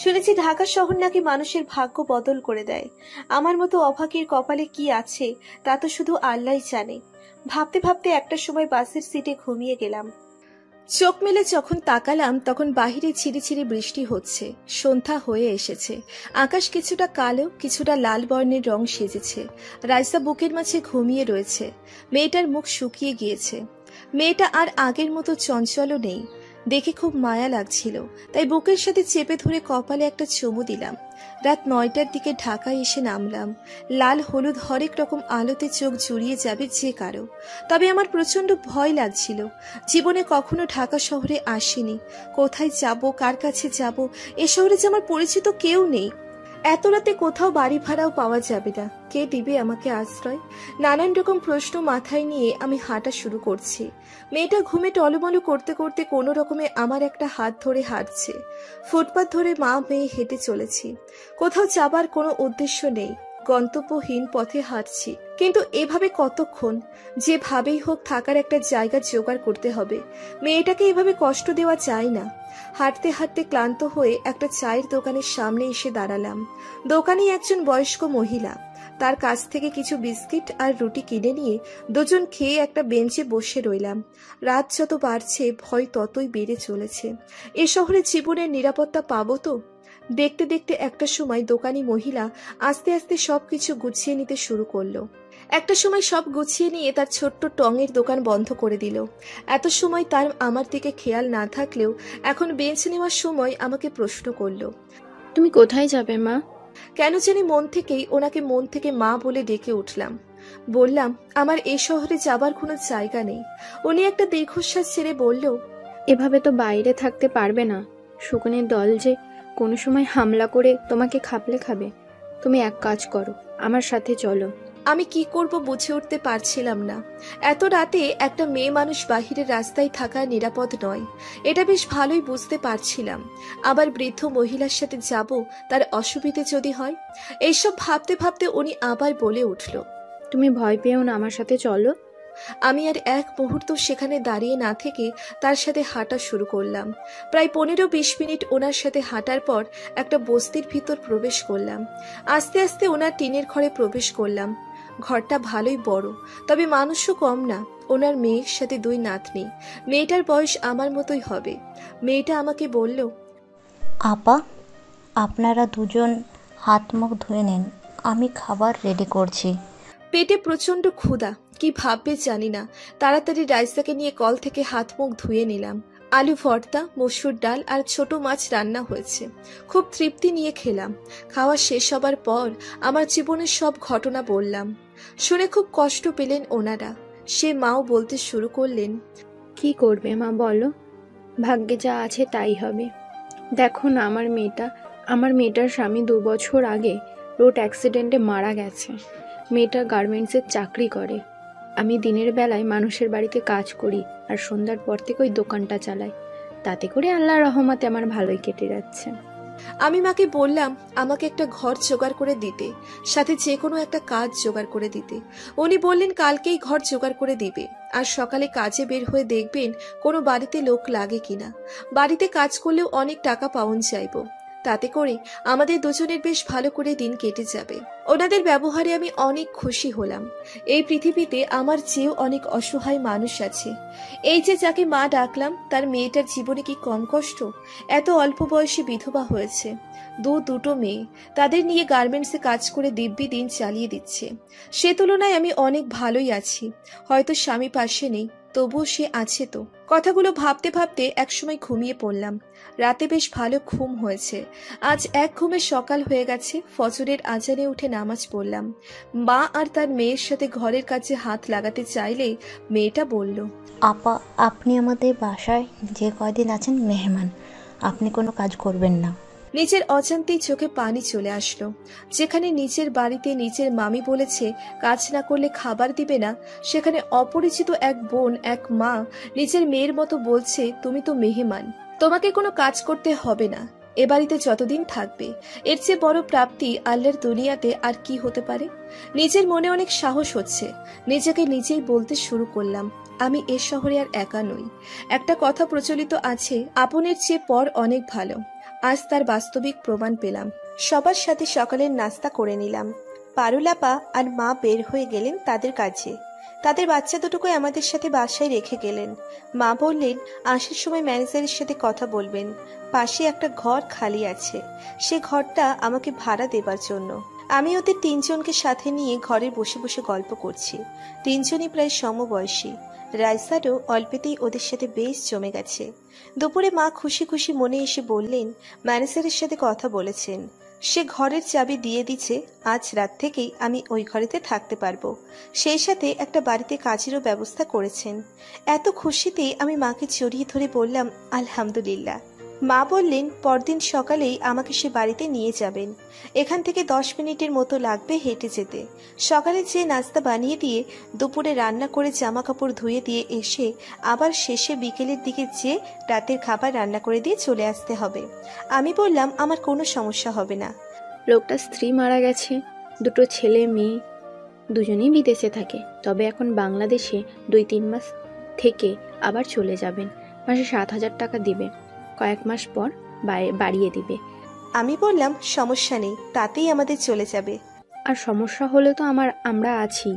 শুনেছি ঢাকা শহর নাকি মানুষের ভাগ্য বদল করে দেয়। আমার মতো অভাগীর কপালে কি আছে তা তো শুধু আল্লাহই জানে। ভাবতে ভাবতে একটা সময় বাসের সিটে ঘুমিয়ে গেলাম। চোখ মেলে যখন তাকালাম তখন বাহিরে ছিঁড়ি বৃষ্টি হচ্ছে। সন্ধ্যা হয়ে এসেছে। আকাশ কিছুটা কালো, কিছুটা লাল বর্ণের রং সেজেছে। রাইসা বুকের মাঝে ঘুমিয়ে রয়েছে। মেয়েটার মুখ শুকিয়ে গিয়েছে। মেয়েটা আর আগের মতো চঞ্চলও নেই। দেখে খুব মায়া লাগছিল, তাই বুকের সাথে চেপে ধরে কপালে একটা চুমু দিলাম। রাত 9টার দিকে ঢাকায় এসে নামলাম। লাল হলুদ হরেক রকম আলোতে চোখ জুড়িয়ে যাবে যে কারো। তবে আমার প্রচন্ড ভয় লাগছিল। জীবনে কখনো ঢাকা শহরে আসিনি। কোথায় যাব, কার কাছে যাব? এ শহরে যে আমার পরিচিত কেউ নেই। এত রাতে কোথাও বাড়ি ভাড়াও পাওয়া যাবে না। কে দিবে আমাকে আশ্রয়? নানান রকম প্রশ্ন মাথায় নিয়ে আমি হাঁটা শুরু করছি। মেয়েটা ঘুমে টলমলো করতে করতে কোনো রকমে আমার একটা হাত ধরে হাঁটছে। ফুটপাত ধরে মা মেয়ে হেঁটে চলেছি। কোথাও যাবার কোনো উদ্দেশ্য নেই, গন্তব্যহীন পথে হাঁটছি। কিন্তু এভাবে কতক্ষণ? যেভাবেই হোক থাকার একটা জায়গা জোগাড় করতে হবে। মেয়েটাকে এভাবে কষ্ট দেওয়া যায় না। হাঁটতে হাঁটতে ক্লান্ত হয়ে একটা চায়ের দোকানের সামনে এসে দাঁড়ালাম। দোকানে একজন বয়স্ক মহিলা। তার কাছ থেকে কিছু বিস্কিট আর রুটি কিনে নিয়ে দুজন খেয়ে একটা বেঞ্চে বসে রইলাম। রাত যত বাড়ছে ভয় ততই বেড়ে চলেছে। এ শহরে জীবনের নিরাপত্তা পাবো তো? দেখতে দেখতে একটা সময় দোকানি মহিলা আস্তে আস্তে সবকিছু গুছিয়ে নিতে শুরু করলো। একটা সময় সব গুছিয়ে নিয়ে তার ছোট্ট টঙের দোকান বন্ধ করে দিল। এত সময় তার আমার দিকে খেয়াল না থাকলেও এখন বেঞ্চ নেওয়ার সময় আমাকে প্রশ্ন করলো, তুমি কোথায় যাবে মা? কেন জানি মন থেকে মা বলে ডেকে উঠলাম। বললাম, আমার এই শহরে যাবার কোনো জায়গা নেই। উনি একটা দীর্ঘশ্বাস ছেড়ে বলল, এভাবে তো বাইরে থাকতে পারবে না। শকুনের দল যে কোনো সময় হামলা করে তোমাকে খাপলে খাবে। তুমি এক কাজ করো, আমার সাথে চলো। আমি কি করব বুঝে উঠতে পারছিলাম না। এত রাতে একটা মেয়ে মানুষ বাহিরের রাস্তায় থাকা নিরাপদ নয়, এটা বেশ ভালোই বুঝতে পারছিলাম। আবার বৃদ্ধ মহিলার সাথে যাব, তার অসুবিধে যদি হয়। এইসব ভাবতে ভাবতে উনি আবার বলে উঠল, তুমি ভয় পেও না, আমার সাথে চলো। আমি আর এক মুহূর্ত সেখানে দাঁড়িয়ে না থেকে তার সাথে হাঁটা শুরু করলাম। প্রায় 15-20 মিনিট ওনার সাথে হাঁটার পর একটা বস্তির ভিতর প্রবেশ করলাম। আস্তে আস্তে ওনার টিনের ঘরে প্রবেশ করলাম। ঘরটা ভালোই বড়, তবে মানুষও কম না। ওনার মেয়ের সাথে 2 নাতনি। মেয়েটার বয়স আমার মতোই হবে। মেয়েটা আমাকে বলল, আপা, আপনারা দুজন হাত মুখ ধুয়ে নিন, আমি খাবার রেডি করছি। পেটে প্রচন্ড ক্ষুধা, কি ভাববে জানি না। তাড়াতাড়ি রাইসাকে নিয়ে কল থেকে হাত মুখ ধুয়ে নিলাম। আলু ভর্তা, মসুর ডাল আর ছোট মাছ রান্না হয়েছে। খুব তৃপ্তি নিয়ে খেলাম। খাওয়া শেষ হবার পর আমার জীবনের সব ঘটনা বললাম। শুনে খুব কষ্ট পেলেন ওনারা। সে মাও বলতে শুরু করলেন, কি করবে মা বলো, ভাগ্যে যা আছে তাই হবে। দেখো না, আমার মেয়েটার স্বামী 2 বছর আগে রোড অ্যাক্সিডেন্টে মারা গেছে। মেয়েটা গার্মেন্টসের চাকরি করে। আমি দিনের বেলায় মানুষের বাড়িতে কাজ করি আর সন্ধ্যার পর থেকে ওই দোকানটা চালাই। তাতে করে আল্লাহর রহমতে আমার ভালোই কেটে যাচ্ছে। আমি মাকে বললাম আমাকে একটা ঘর জোগাড় করে দিতে, সাথে যে কোনো একটা কাজ জোগাড় করে দিতে। উনি বললেন কালকেই ঘর জোগাড় করে দিবে, আর সকালে কাজে বের হয়ে দেখবেন কোনো বাড়িতে লোক লাগে কিনা। বাড়িতে কাজ করলেও অনেক টাকা পাউন চাইবো, তাতে করে আমাদের দুজনের বেশ ভালো করে দিন কেটে যাবে। ওনাদের ব্যবহারে আমি অনেক খুশি হলাম। এই পৃথিবীতে আমার চেয়েও অনেক অসহায় মানুষ আছে। এই যে যাকে মা ডাকলাম, তার মেয়েটার জীবনে কি কম কষ্ট? এত অল্প বয়সে বিধবা হয়েছে, দুটো মেয়ে, তাদের নিয়ে গার্মেন্টসে কাজ করে দিব্যি দিন চালিয়ে দিচ্ছে। সে তুলনায় আমি অনেক ভালোই আছি। হয়তো স্বামী পাশে নেই, তবুও সে আছে তো। কথাগুলো ভাবতে ভাবতে একসময় ঘুমিয়ে পড়লাম। রাতে বেশ ভালো ঘুম হয়েছে। আজ এক ঘুমে সকাল হয়ে গেছে। ফজরের আজানে উঠে নামাজ পড়লাম। মা আর তার মেয়ের সাথে ঘরের কাছে হাত লাগাতে চাইলেই মেয়েটা বলল, আপা, আপনি আমাদের বাসায় যে কয়দিন আছেন মেহমান, আপনি কোনো কাজ করবেন না। নিজের অজান্তেই চোখে পানি চলে আসলো। যেখানে নিজের বাড়িতে নিজের মামি বলেছে কাজ না করলে খাবার দিবে না, সেখানে অপরিচিত এক বোন, এক মা নিজের মেয়ের মতো বলছে তুমি তো মেহমান, তোমাকে কোনো কাজ করতে হবে না, এ বাড়িতে যতদিন থাকবে। এর চেয়ে বড় প্রাপ্তি আল্লাহর দুনিয়াতে আর কি হতে পারে? নিজের মনে অনেক সাহস হচ্ছে। নিজেকে নিজেই বলতে শুরু করলাম, আমি এ শহরে আর একা নই। একটা কথা প্রচলিত আছে, আপনের চেয়ে পর অনেক ভালো। আজ তার বাস্তবিক প্রমাণ পেলাম। সবার সাথে সকালের নাস্তা করে নিলাম। পারুলাপা আর মা বের হয়ে গেলেন তাদের কাজে। তাদের বাচ্চা দুটোকে আমাদের সাথে বাসায় রেখে গেলেন। মা বললেন আসার সময় ম্যানেজারের সাথে কথা বলবেন, পাশে একটা ঘর খালি আছে, সে ঘরটা আমাকে ভাড়া দেবার জন্য। আমি ওদের 3 জনকে সাথে নিয়ে ঘরে বসে বসে গল্প করছি। 3 জনই প্রায় সমবয়সী। রাইসারও অল্পেতেই ওদের সাথে বেশ জমে গেছে। দুপুরে মা খুশি খুশি মনে এসে বললেন ম্যানেজারের সাথে কথা বলেছেন, সে ঘরের চাবি দিয়ে দিচ্ছে। আজ রাত থেকেই আমি ওই ঘরেতে থাকতে পারবো। সেই সাথে একটা বাড়িতে কাজেরও ব্যবস্থা করেছেন। এত খুশিতে আমি মাকে জড়িয়ে ধরে বললাম আলহামদুলিল্লাহ। মা বললেন পরদিন সকালেই আমাকে সে বাড়িতে নিয়ে যাবেন। এখান থেকে 10 মিনিটের মতো লাগবে হেঁটে যেতে। সকালে যে নাস্তা বানিয়ে দিয়ে, দুপুরে রান্না করে জামা কাপড় ধুয়ে দিয়ে এসে আবার শেষে বিকেলের দিকে যেয়ে রাতের খাবার রান্না করে দিয়ে চলে আসতে হবে। আমি বললাম আমার কোনো সমস্যা হবে না। লোকটার স্ত্রী মারা গেছে, 2 ছেলে মেয়ে, দুজনেই বিদেশে থাকে। তবে এখন বাংলাদেশে 2-3 মাস থেকে আবার চলে যাবেন। মাসে 7,000 টাকা দিবে, কয়েক মাস পর বাড়িয়ে দিবে। আমি বললাম সমস্যা নেই, তাতেই আমাদের চলে যাবে। আর সমস্যা হলে তো আমরা আছি।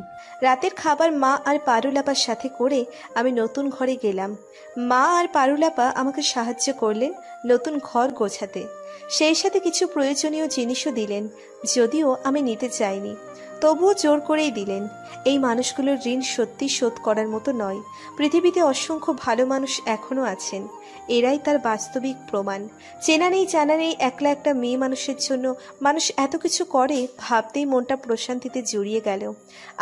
রাতের খাবার মা আর পারুলাপার সাথে করে আমি নতুন ঘরে গেলাম। মা আর পারুলাপা আমাকে সাহায্য করলেন নতুন ঘর গোছাতে। সেই সাথে কিছু প্রয়োজনীয় জিনিসও দিলেন, যদিও আমি নিতে চাইনি, তবুও জোর করেই দিলেন। এই মানুষগুলোর ঋণ সত্যি শোধ করার মতো নয়। পৃথিবীতে অসংখ্য ভালো মানুষ এখনো আছেন, এরাই তার বাস্তবিক প্রমাণ। চেনা নেই জানা নেই একলা একটা মেয়ে মানুষের জন্য মানুষ এত কিছু করে, ভাবতেই মনটা প্রশান্তিতে জড়িয়ে গেল।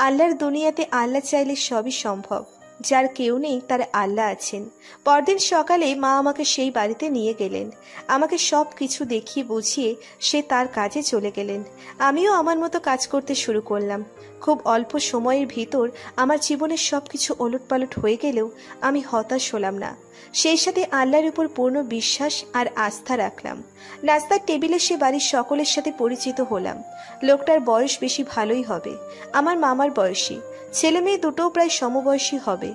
আল্লাহর দুনিয়াতে আল্লাহ চাইলে সবই সম্ভব। যার কেউ নেই তার আল্লাহ আছেন। পরদিন সকালে মা আমাকে সেই বাড়িতে নিয়ে গেলেন। আমাকে সব কিছু দেখিয়ে বুঝিয়ে সে তার কাজে চলে গেলেন। আমিও আমার মতো কাজ করতে শুরু করলাম। খুব অল্প সময়ের ভিতর আমার জীবনের সব কিছু ওলটপালট হয়ে গেলেও আমি হতাশ হলাম না। সেই সাথে আল্লাহর উপর পূর্ণ বিশ্বাস আর আস্থা রাখলাম। নাস্তার টেবিলে সে বাড়ির সকলের সাথে পরিচিত হলাম। লোকটার বয়স বেশি ভালোই হবে, আমার মামার বয়সী। ছেলে মেয়ে দুটোও প্রায় সমবয়সী হবে,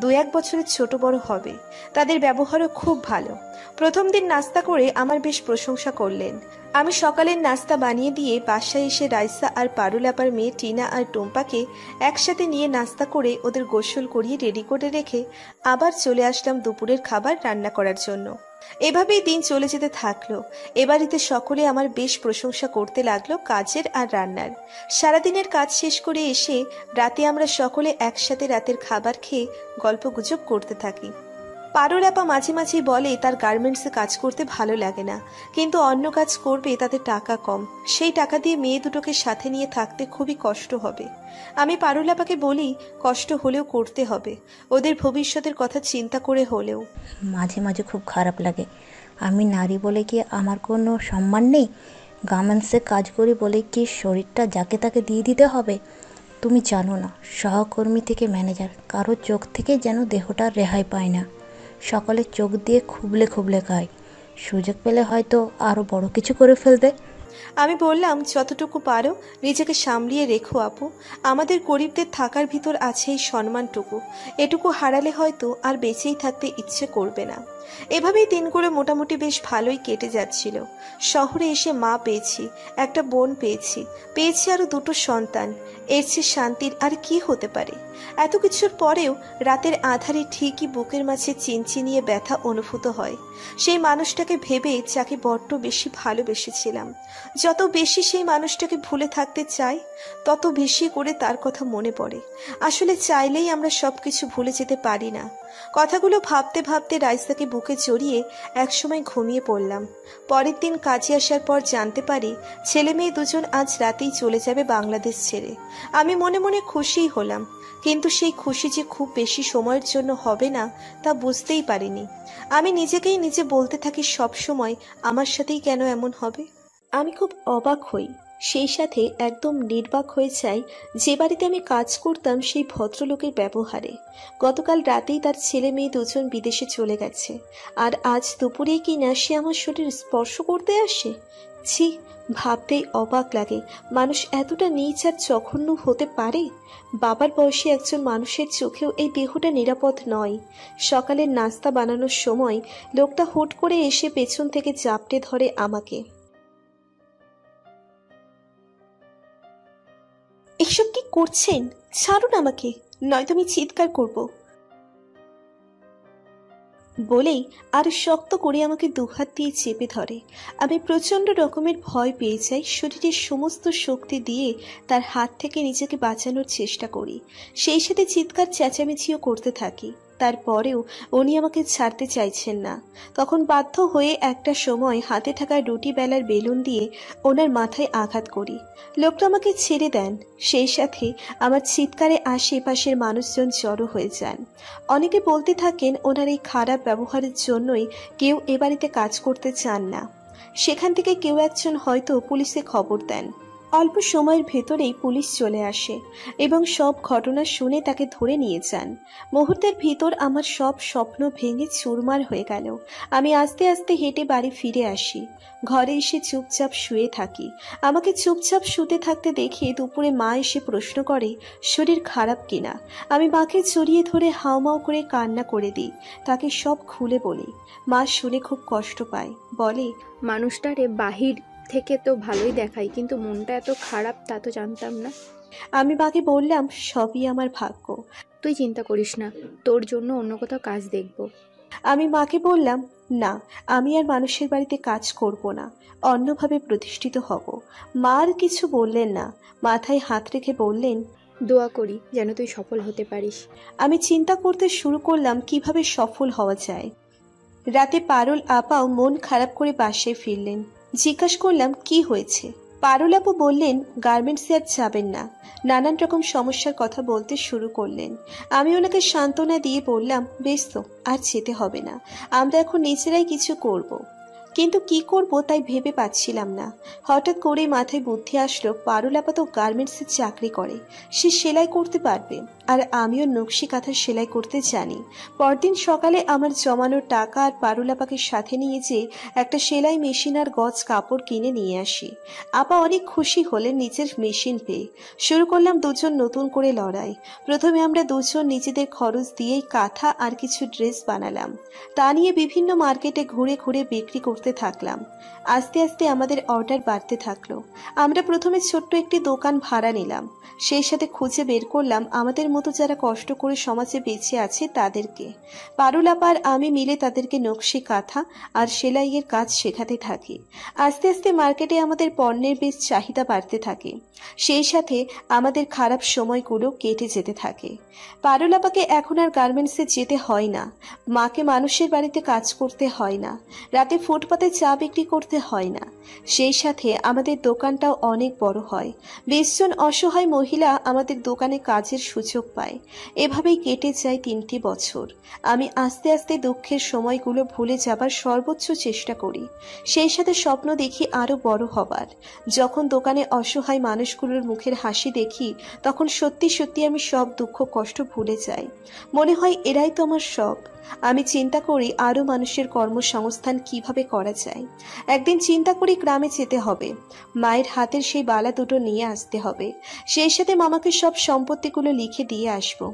2-1 বছরের ছোট বড় হবে। তাদের ব্যবহারও খুব ভালো। প্রথম দিন নাস্তা করে আমার বেশ প্রশংসা করলেন। আমি সকালের নাস্তা বানিয়ে দিয়ে বাসায় এসে রাইসা আর পারুল আপার মেয়ে টিনা আর টুম্পাকে একসাথে নিয়ে নাস্তা করে ওদের গোসল করিয়ে রেডি করে রেখে আবার চলে আসলাম দুপুরের খাবার রান্না করার জন্য। এভাবেই দিন চলে যেতে থাকলো। এ বাড়িতে সকলে আমার বেশ প্রশংসা করতে লাগলো কাজের আর রান্নার। সারাদিনের কাজ শেষ করে এসে রাতে আমরা সকলে একসাথে রাতের খাবার খেয়ে গল্পগুজব করতে থাকি। পারুল আপা মাঝে মাঝেই বলে তার গার্মেন্টসে কাজ করতে ভালো লাগে না, কিন্তু অন্য কাজ করবে তাতে টাকা কম, সেই টাকা দিয়ে মেয়ে দুটোকে সাথে নিয়ে থাকতে খুবই কষ্ট হবে। আমি পারুল আপাকে বলি কষ্ট হলেও করতে হবে, ওদের ভবিষ্যতের কথা চিন্তা করে হলেও। মাঝে মাঝে খুব খারাপ লাগে। আমি নারী বলে কি আমার কোনো সম্মান নেই? গার্মেন্টসে কাজ করি বলে কি শরীরটা যাকে তাকে দিয়ে দিতে হবে? তুমি জানো না, সহকর্মী থেকে ম্যানেজার কারো চোখ থেকে যেন দেহটা রেহাই পায় না। সকালে চোখ দিয়ে খুবলে খুবলে খায়, সুযোগ পেলে হয়তো আরও বড় কিছু করে ফেলবে। আমি বললাম যতটুকু পারো নিজেকে সামলিয়ে রেখো আপু, আমাদের গরিবদের থাকার ভিতর আছে এই সম্মানটুকু, এটুকু হারালে হয়তো আর বেঁচেই থাকতে ইচ্ছে করবে না। এভাবেই দিনগুলো মোটামুটি বেশ ভালোই কেটে যাচ্ছিল। শহরে এসে মা পেয়েছি, একটা বোন পেয়েছি আরো 2টো সন্তান। এর চেয়ে শান্তির আর কি হতে পারে? এত কিছুর পরেও রাতের আধারে ঠিকই বুকের মাঝে চিনচিনিয়ে ব্যথা অনুভূত হয়। সেই মানুষটাকে ভেবে যাকে বড্ড বেশি ভালোবেসেছিলাম। যত বেশি সেই মানুষটাকে ভুলে থাকতে চাই তত বেশি করে তার কথা মনে পড়ে। আসলে চাইলেই আমরা সবকিছু ভুলে যেতে পারি না। কথাগুলো ভাবতে ভাবতে রাইসাকে বুকে জড়িয়ে একসময় ঘুমিয়ে পড়লাম। পরের দিন কাজে আসার পর জানতে পারি ছেলে মেয়ে দুজন আজ রাতেই চলে যাবে বাংলাদেশ ছেড়ে। আমি মনে মনে খুশিই হলাম, কিন্তু সেই খুশি যে খুব বেশি সময়ের জন্য হবে না তা বুঝতেই পারিনি। আমি নিজেকেই নিজে বলতে থাকি সব সময় আমার সাথেই কেন এমন হবে। আমি খুব অবাক হই, সেই সাথে একদম নির্বাক হয়ে যাই যে বাড়িতে আমি কাজ করতাম সেই ভদ্রলোকের ব্যবহারে। গতকাল রাতেই তার ছেলে মেয়ে দুজন বিদেশে চলে গেছে, আর আজ দুপুরেই কি না সে আমার শরীর স্পর্শ করতে আসে। ছি, ভাবতেই অবাক লাগে মানুষ এতটা নীচ আর জঘন্য হতে পারে। বাবার বয়সী একজন মানুষের চোখেও এই দেহটা নিরাপদ নয়। সকালের নাস্তা বানানোর সময় লোকটা হুট করে এসে পেছন থেকে জাপটে ধরে আমাকে। এসব কি করছেন? ছাড়ুন আমাকে, নয়তো আমি চিৎকার করব বলেই আর শক্ত করে আমাকে দুহাত দিয়ে চেপে ধরে। আমি প্রচন্ড রকমের ভয় পেয়ে যাই, শরীরের সমস্ত শক্তি দিয়ে তার হাত থেকে নিজেকে বাঁচানোর চেষ্টা করি, সেই সাথে চিৎকার চেঁচামেচিও করতে থাকি। তারপরেও উনি আমাকে ছাড়তে চাইছেন না। তখন বাধ্য হয়ে একটা সময় হাতে থাকা রুটি বেলার বেলুন দিয়ে ওনার মাথায় আঘাত করি। লোকটা আমাকে ছেড়ে দেন। সেই সাথে আমার চিৎকারে আশেপাশের মানুষজন জড়ো হয়ে যান। অনেকে বলতে থাকেন ওনার এই খারাপ ব্যবহারের জন্যই কেউ এ বাড়িতে কাজ করতে চান না। সেখান থেকে কেউ একজন হয়তো পুলিশে খবর দেন। অল্প সময়ের ভেতরেই পুলিশ চলে আসে এবং সব ঘটনা শুনে তাকে ধরে নিয়ে যান। মুহূর্তের ভিতর আমার সব স্বপ্ন ভেঙে চুরমার হয়ে গেল। আমি আস্তে আস্তে হেঁটে বাড়ি ফিরে আসি। ঘরে এসে চুপচাপ শুয়ে থাকি। আমাকে চুপচাপ শুতে থাকতে দেখে দুপুরে মা এসে প্রশ্ন করে শরীর খারাপ কিনা। আমি মাকে জড়িয়ে ধরে হাউমাউ করে কান্না করে দিই, তাকে সব খুলে বলি। মা শুনে খুব কষ্ট পায়, বলে মানুষটারে বাহির থেকে তো ভালোই দেখাই, কিন্তু মনটা এত খারাপ তা তো জানতাম না। আমি মাকে বললাম সবই আমার ভাগ্য, তুই চিন্তা করিস না, তোর জন্য অন্য কোথাও কাজ দেখব। আমি মাকে বললাম না, আমি আর মানুষের বাড়িতে কাজ করব না, অন্যভাবে প্রতিষ্ঠিত হব। মা আর কিছু বললেন না, মাথায় হাত রেখে বললেন দোয়া করি যেন তুই সফল হতে পারিস। আমি চিন্তা করতে শুরু করলাম কিভাবে সফল হওয়া যায়। রাতে পারুল আপাও মন খারাপ করে বাসায় ফিরলেন। জিজ্ঞাসা করলাম কি হয়েছে। পারুল আপু বললেন গার্মেন্টসে আর যাবেন না, নানান রকম সমস্যার কথা বলতে শুরু করলেন। আমি ওনাকে সান্ত্বনা দিয়ে বললাম বেশ তো, আর যেতে হবে না, আমরা এখন নিজেরাই কিছু করব। কিন্তু কি করব তাই ভেবে পাচ্ছিলাম না। হঠাৎ করে মাথায় বুদ্ধি আসলো পারুল আপা তো গার্মেন্টসে চাকরি করে, সে সেলাই করতে পারবে, আর আমিও নকশি কাঁথা সেলাই করতে জানি। পরদিন সকালে আমার জমানোর টাকা আর পারুল আপাকে সাথে নিয়ে যেয়ে একটা সেলাই মেশিন আর গজ কাপড় কিনে নিয়ে আসি। আপা অনেক খুশি হলেন নিজের মেশিন পেয়ে। শুরু করলাম দুজন নতুন করে লড়াই। প্রথমে আমরা দুজন নিজেদের খরচ দিয়েই কাঁথা আর কিছু ড্রেস বানালাম, তা নিয়ে বিভিন্ন মার্কেটে ঘুরে ঘুরে বিক্রি করতে থাকলাম। আস্তে আস্তে আমাদের অর্ডার বাড়তে থাকলো। আমরা প্রথমে ছোট্ট একটি দোকান ভাড়া নিলাম, সেই সাথে খুঁজে বের করলাম আমাদের মতো যারা কষ্ট করে সমাজে বেঁচে আছে তাদেরকে। পারুল আপা আর আমি মিলে তাদেরকে নকশি কাঁথা আর সেলাইয়ের কাজ শেখাতে থাকি। আস্তে আস্তে মার্কেটে আমাদের পণ্যের বেশ চাহিদা বাড়তে থাকে, সেই সাথে আমাদের খারাপ সময়গুলো কেটে যেতে থাকে। পারুল আপাকে এখন আর গার্মেন্টসে যেতে হয় না, মাকে মানুষের বাড়িতে কাজ করতে হয় না, রাতে ফুটপাতে চা বিক্রি করতে হয় না। সেই সাথে আমাদের দোকানটাও অনেক বড় হয়, 20 জন অসহায় মহিলা আমাদের দোকানে কাজের সুযোগ পায়। এভাবেই কেটে যায় 3টি বছর। আমি আস্তে আস্তে দুঃখের সময়গুলো ভুলে যাবার সর্বোচ্চ চেষ্টা করি, সেই সাথে স্বপ্ন দেখি আরো বড় হবার। যখন দোকানে অসহায় মানুষগুলোর মুখের হাসি দেখি তখন সত্যি সত্যি আমি সব দুঃখ কষ্ট ভুলে যাই। মনে হয় এরাই তো আমার সব। আমি চিন্তা করি আরো মানুষের কর্মসংস্থান কিভাবে করা যায়। একদিন চিন্তা করি গ্রামে যেতে হবে, মায়ের হাতের সেই বালা দুটো নিয়ে আসতে হবে, সেই সাথে মামাকে সব সম্পত্তিগুলো লিখে দিয়ে আসবো।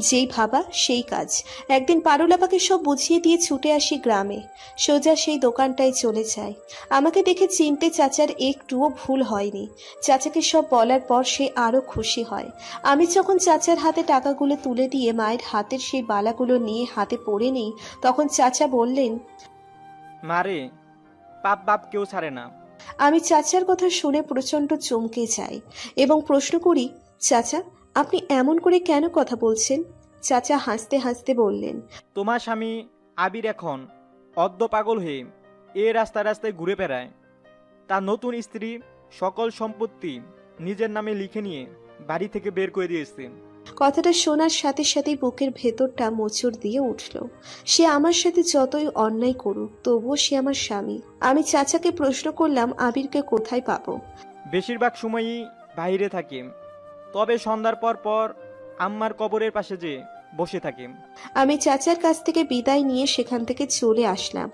যেই ভাবা সেই কাজ। একদিন পারুল আপাকে সব বুঝিয়ে দিয়ে ছুটে আসি গ্রামে, সোজা সেই দোকানটায় চলে যাই। আমাকে দেখে চিনতে চাচার একটুও ভুল হয়নি। চাচাকে সব বলার পর সে আরো খুশি হয়। আমি যখন চাচার হাতে টাকাগুলো তুলে দিয়ে মায়ের হাতের সেই বালাগুলো নিয়ে হাতে পরে নিই, তখন চাচা বললেন, মারে, পাপ বাপ কেউ ছাড়ে না। আমি চাচার কথা শুনে প্রচন্ড চমকে যাই এবং প্রশ্ন করি, চাচা আপনি এমন করে কেন কথা বলছেন? চাচা হাসতে হাসতে বললেন, তোমার স্বামী আবির এখন অর্ধ পাগল হয়ে এ রাস্তায় রাস্তায় ঘুরে বেড়ায়। তার নতুন স্ত্রী সকল সম্পত্তি নিজের নামে লিখে নিয়ে বাড়ি থেকে বের করে দিয়েছে। কথাটা শোনার সাথে সাথে বুকের ভেতরটা মোচড় দিয়ে উঠল। সে আমার সাথে যতই অন্যায় করুক তবুও সে আমার স্বামী। আমি চাচাকে প্রশ্ন করলাম আবিরকে কোথায় পাবো? বেশিরভাগ সময়ই বাইরে থাকে, তবে সন্ধ্যার পর পর আম্মার কবরের পাশে যে বসে থাকে। আমি চাচার কাছ থেকে বিদায় নিয়ে সেখান থেকে চলে আসলাম।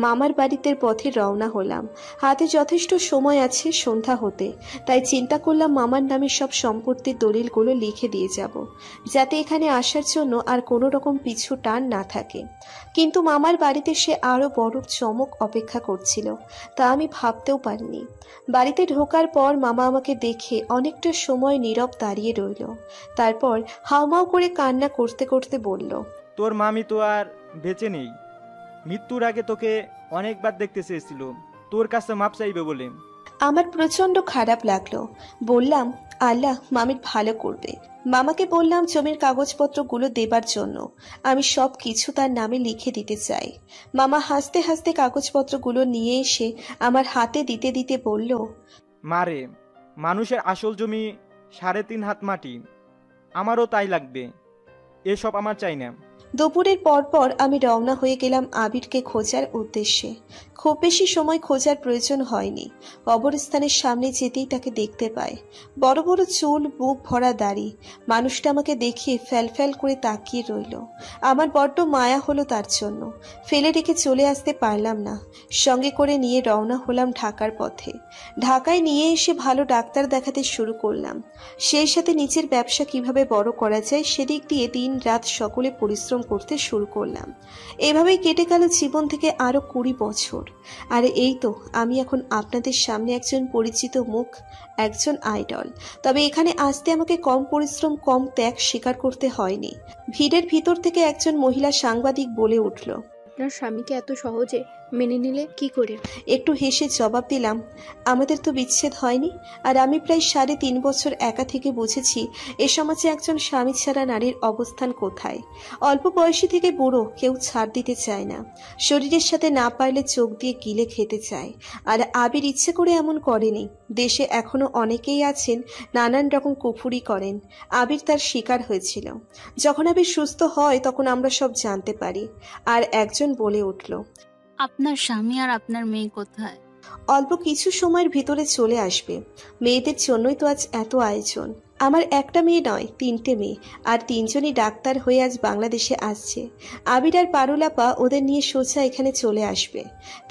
মামার বাড়িতে পথে রওনা হলাম। হাতে যথেষ্ট সময় আছে সন্ধ্যা হতে, তাই চিন্তা করলাম মামার নামে সব সম্পত্তির দলিলগুলো লিখে দিয়ে যাব, যাতে এখানে আসার জন্য আর কোনো রকম পিছু টান না থাকে। কিন্তু মামার বাড়িতে সে আরো বড় চমক অপেক্ষা করছিল, তা আমি ভাবতেও পারিনি। বাড়িতে ঢোকার পর মামা আমাকে দেখে অনেকটা সময় নীরব দাঁড়িয়ে রইল। তারপর হাউমাউ করে কান্না করতে করতে বলল, তোর মামি তো আর বেঁচে নেই। মৃত্যুর আগে তোকে অনেকবার দেখতে চেয়েছিল, তোর কাছে মাপ চাইবে বলে। আমার প্রচন্ড খারাপ লাগলো। বললাম, আল্লাহ মামির ভালো করবে। মামাকে বললাম জমির কাগজপত্রগুলো দেবার জন্য, আমি সব কিছু তার নামে লিখে দিতে চাই। মামা হাসতে হাসতে কাগজপত্রগুলো নিয়ে এসে আমার হাতে দিতে দিতে বলল, মারে, মানুষের আসল জমি 3.5 হাত মাটি, আমারও তাই লাগবে, এসব আমার চাই না। দুপুরের পরপর আমি রওনা হয়ে গেলাম আবিরকে খোঁজার উদ্দেশ্যে। খুব বেশি সময় খোঁজার প্রয়োজন হয়নি। কবরস্থানের সামনে যেতেই তাকে দেখতে পাই। বড় বড় চুল, বুক ভরা দাড়ি। মানুষটা আমাকে দেখে ফ্যাল করে তাকিয়ে রইল। আমার বড্ড মায়া হলো তার জন্য। ফেলে রেখে চলে আসতে পারলাম না। সঙ্গে করে নিয়ে রওনা হলাম ঢাকার পথে। ঢাকায় নিয়ে এসে ভালো ডাক্তার দেখাতে শুরু করলাম। সেই সাথে নিজের ব্যবসা কিভাবে বড় করা যায় সেদিক দিয়ে দিন রাত সকলে পরিশ্রম করতে শুরু করলাম। এভাবেই কেটে গেল জীবন থেকে আরো 20 বছর। আর এই তো আমি এখন আপনাদের সামনে একজন পরিচিত মুখ, একজন আইডল। তবে এখানে আসতে আমাকে কম পরিশ্রম, কম ত্যাগ স্বীকার করতে হয়নি। ভিড়ের ভিতর থেকে একজন মহিলা সাংবাদিক বলে উঠল, আপনার স্বামীকে এত সহজে মেনে নিলে কি করে? একটু হেসে জবাব দিলাম, আমাদের তো বিচ্ছেদ হয়নি, আর আমি প্রায় 3.5 বছর একা থেকে বুঝেছি এ সমাজে একজন স্বামী ছাড়া নারীর অবস্থান কোথায়। অল্প বয়সী থেকে বুড়ো কেউ ছাড় দিতে চায় না, শরীরের সাথে না পারলে চোখ দিয়ে গিলে খেতে চায়। আর আবির ইচ্ছে করে এমন করেনি। দেশে এখনো অনেকেই আছেন নানান রকম কুফুরি করেন। আবির তার শিকার হয়েছিল। যখন আবির সুস্থ হয় তখন আমরা সব জানতে পারি। আর একজন বলে উঠল, আপনার স্বামী আর আপনার মেয়ে কোথায়? অল্প কিছু সময়ের ভিতরে চলে আসবে। মেয়েদের জন্যই তো আজ এত আয়োজন। আমার একটা মেয়ে নয়, 3টে মেয়ে, আর 3জনই ডাক্তার হয়ে আজ বাংলাদেশে আসছে। আবির আর পারুলাপা ওদের নিয়ে সোজা এখানে চলে আসবে।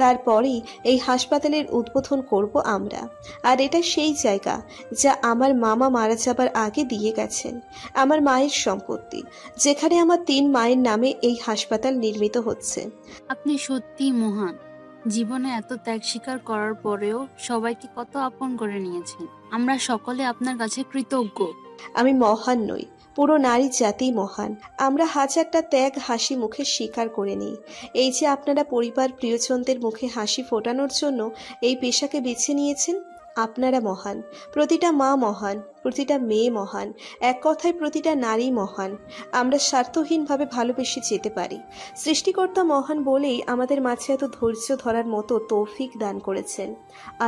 তারপরেই এই হাসপাতালের উদ্বোধন করব আমরা। আর এটা সেই জায়গা যা আমার মামা মারা যাবার আগে দিয়ে গেছেন, আমার মায়ের সম্পত্তি, যেখানে আমার 3 মায়ের নামে এই হাসপাতাল নির্মিত হচ্ছে। আপনি সত্যিই মহান। জীবনে এত ত্যাগ স্বীকার করার পরেও সবাইকে কত আপন করে নিয়েছেন। আমরা সকলে আপনার কাছে কৃতজ্ঞ। আমি মহান নই, পুরো নারী জাতি মহান। আমরা হাজারটা ত্যাগ হাসি মুখে স্বীকার করে নিই। এই যে আপনারা পরিবার প্রিয়জনদের মুখে হাসি ফোটানোর জন্য এই পেশাকে বেছে নিয়েছেন, আপনারা মহান। প্রতিটা মা মহান, প্রতিটা মেয়ে মহান, এক কথায় প্রতিটা নারী মহান। আমরা স্বার্থহীনভাবে ভালোবেসে যেতে পারি। সৃষ্টিকর্তা মহান বলেই আমাদের মাঝে এত ধৈর্য ধরার মতো তৌফিক দান করেছেন।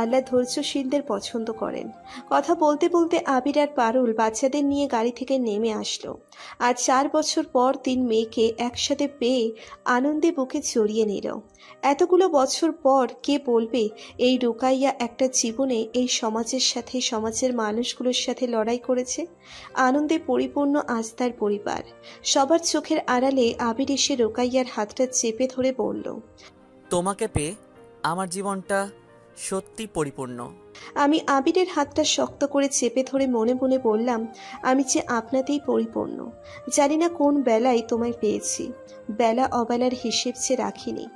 আল্লাহ ধৈর্যশীলদের পছন্দ করেন। কথা বলতে বলতে আবির আর পারুল বাচ্চাদের নিয়ে গাড়ি থেকে নেমে আসলো। আর 4 বছর পর 3 মেয়েকে একসাথে পেয়ে আনন্দে বুকে জড়িয়ে নিল। এতগুলো বছর পর কে বলবে এই রুকাইয়া একটা জীবনে এই সমাজের সাথে, সমাজের মানুষগুলোর সাথে লড়াই করেছে। আনন্দে পরিপূর্ণ আস্থার পরিবার। সবার চোখের আড়ালে আবির এসে রুকাইয়ার হাতটা চেপে ধরে বলল, তোমাকে পেয়ে আমার জীবনটা সত্যি পরিপূর্ণ। আমি আবিরের হাতটা শক্ত করে চেপে ধরে মনে মনে বললাম, আমি যে আপনাতেই পরিপূর্ণ। জানি না কোন বেলায় তোমায় পেয়েছি, বেলা অবেলার হিসেব যে রাখিনি।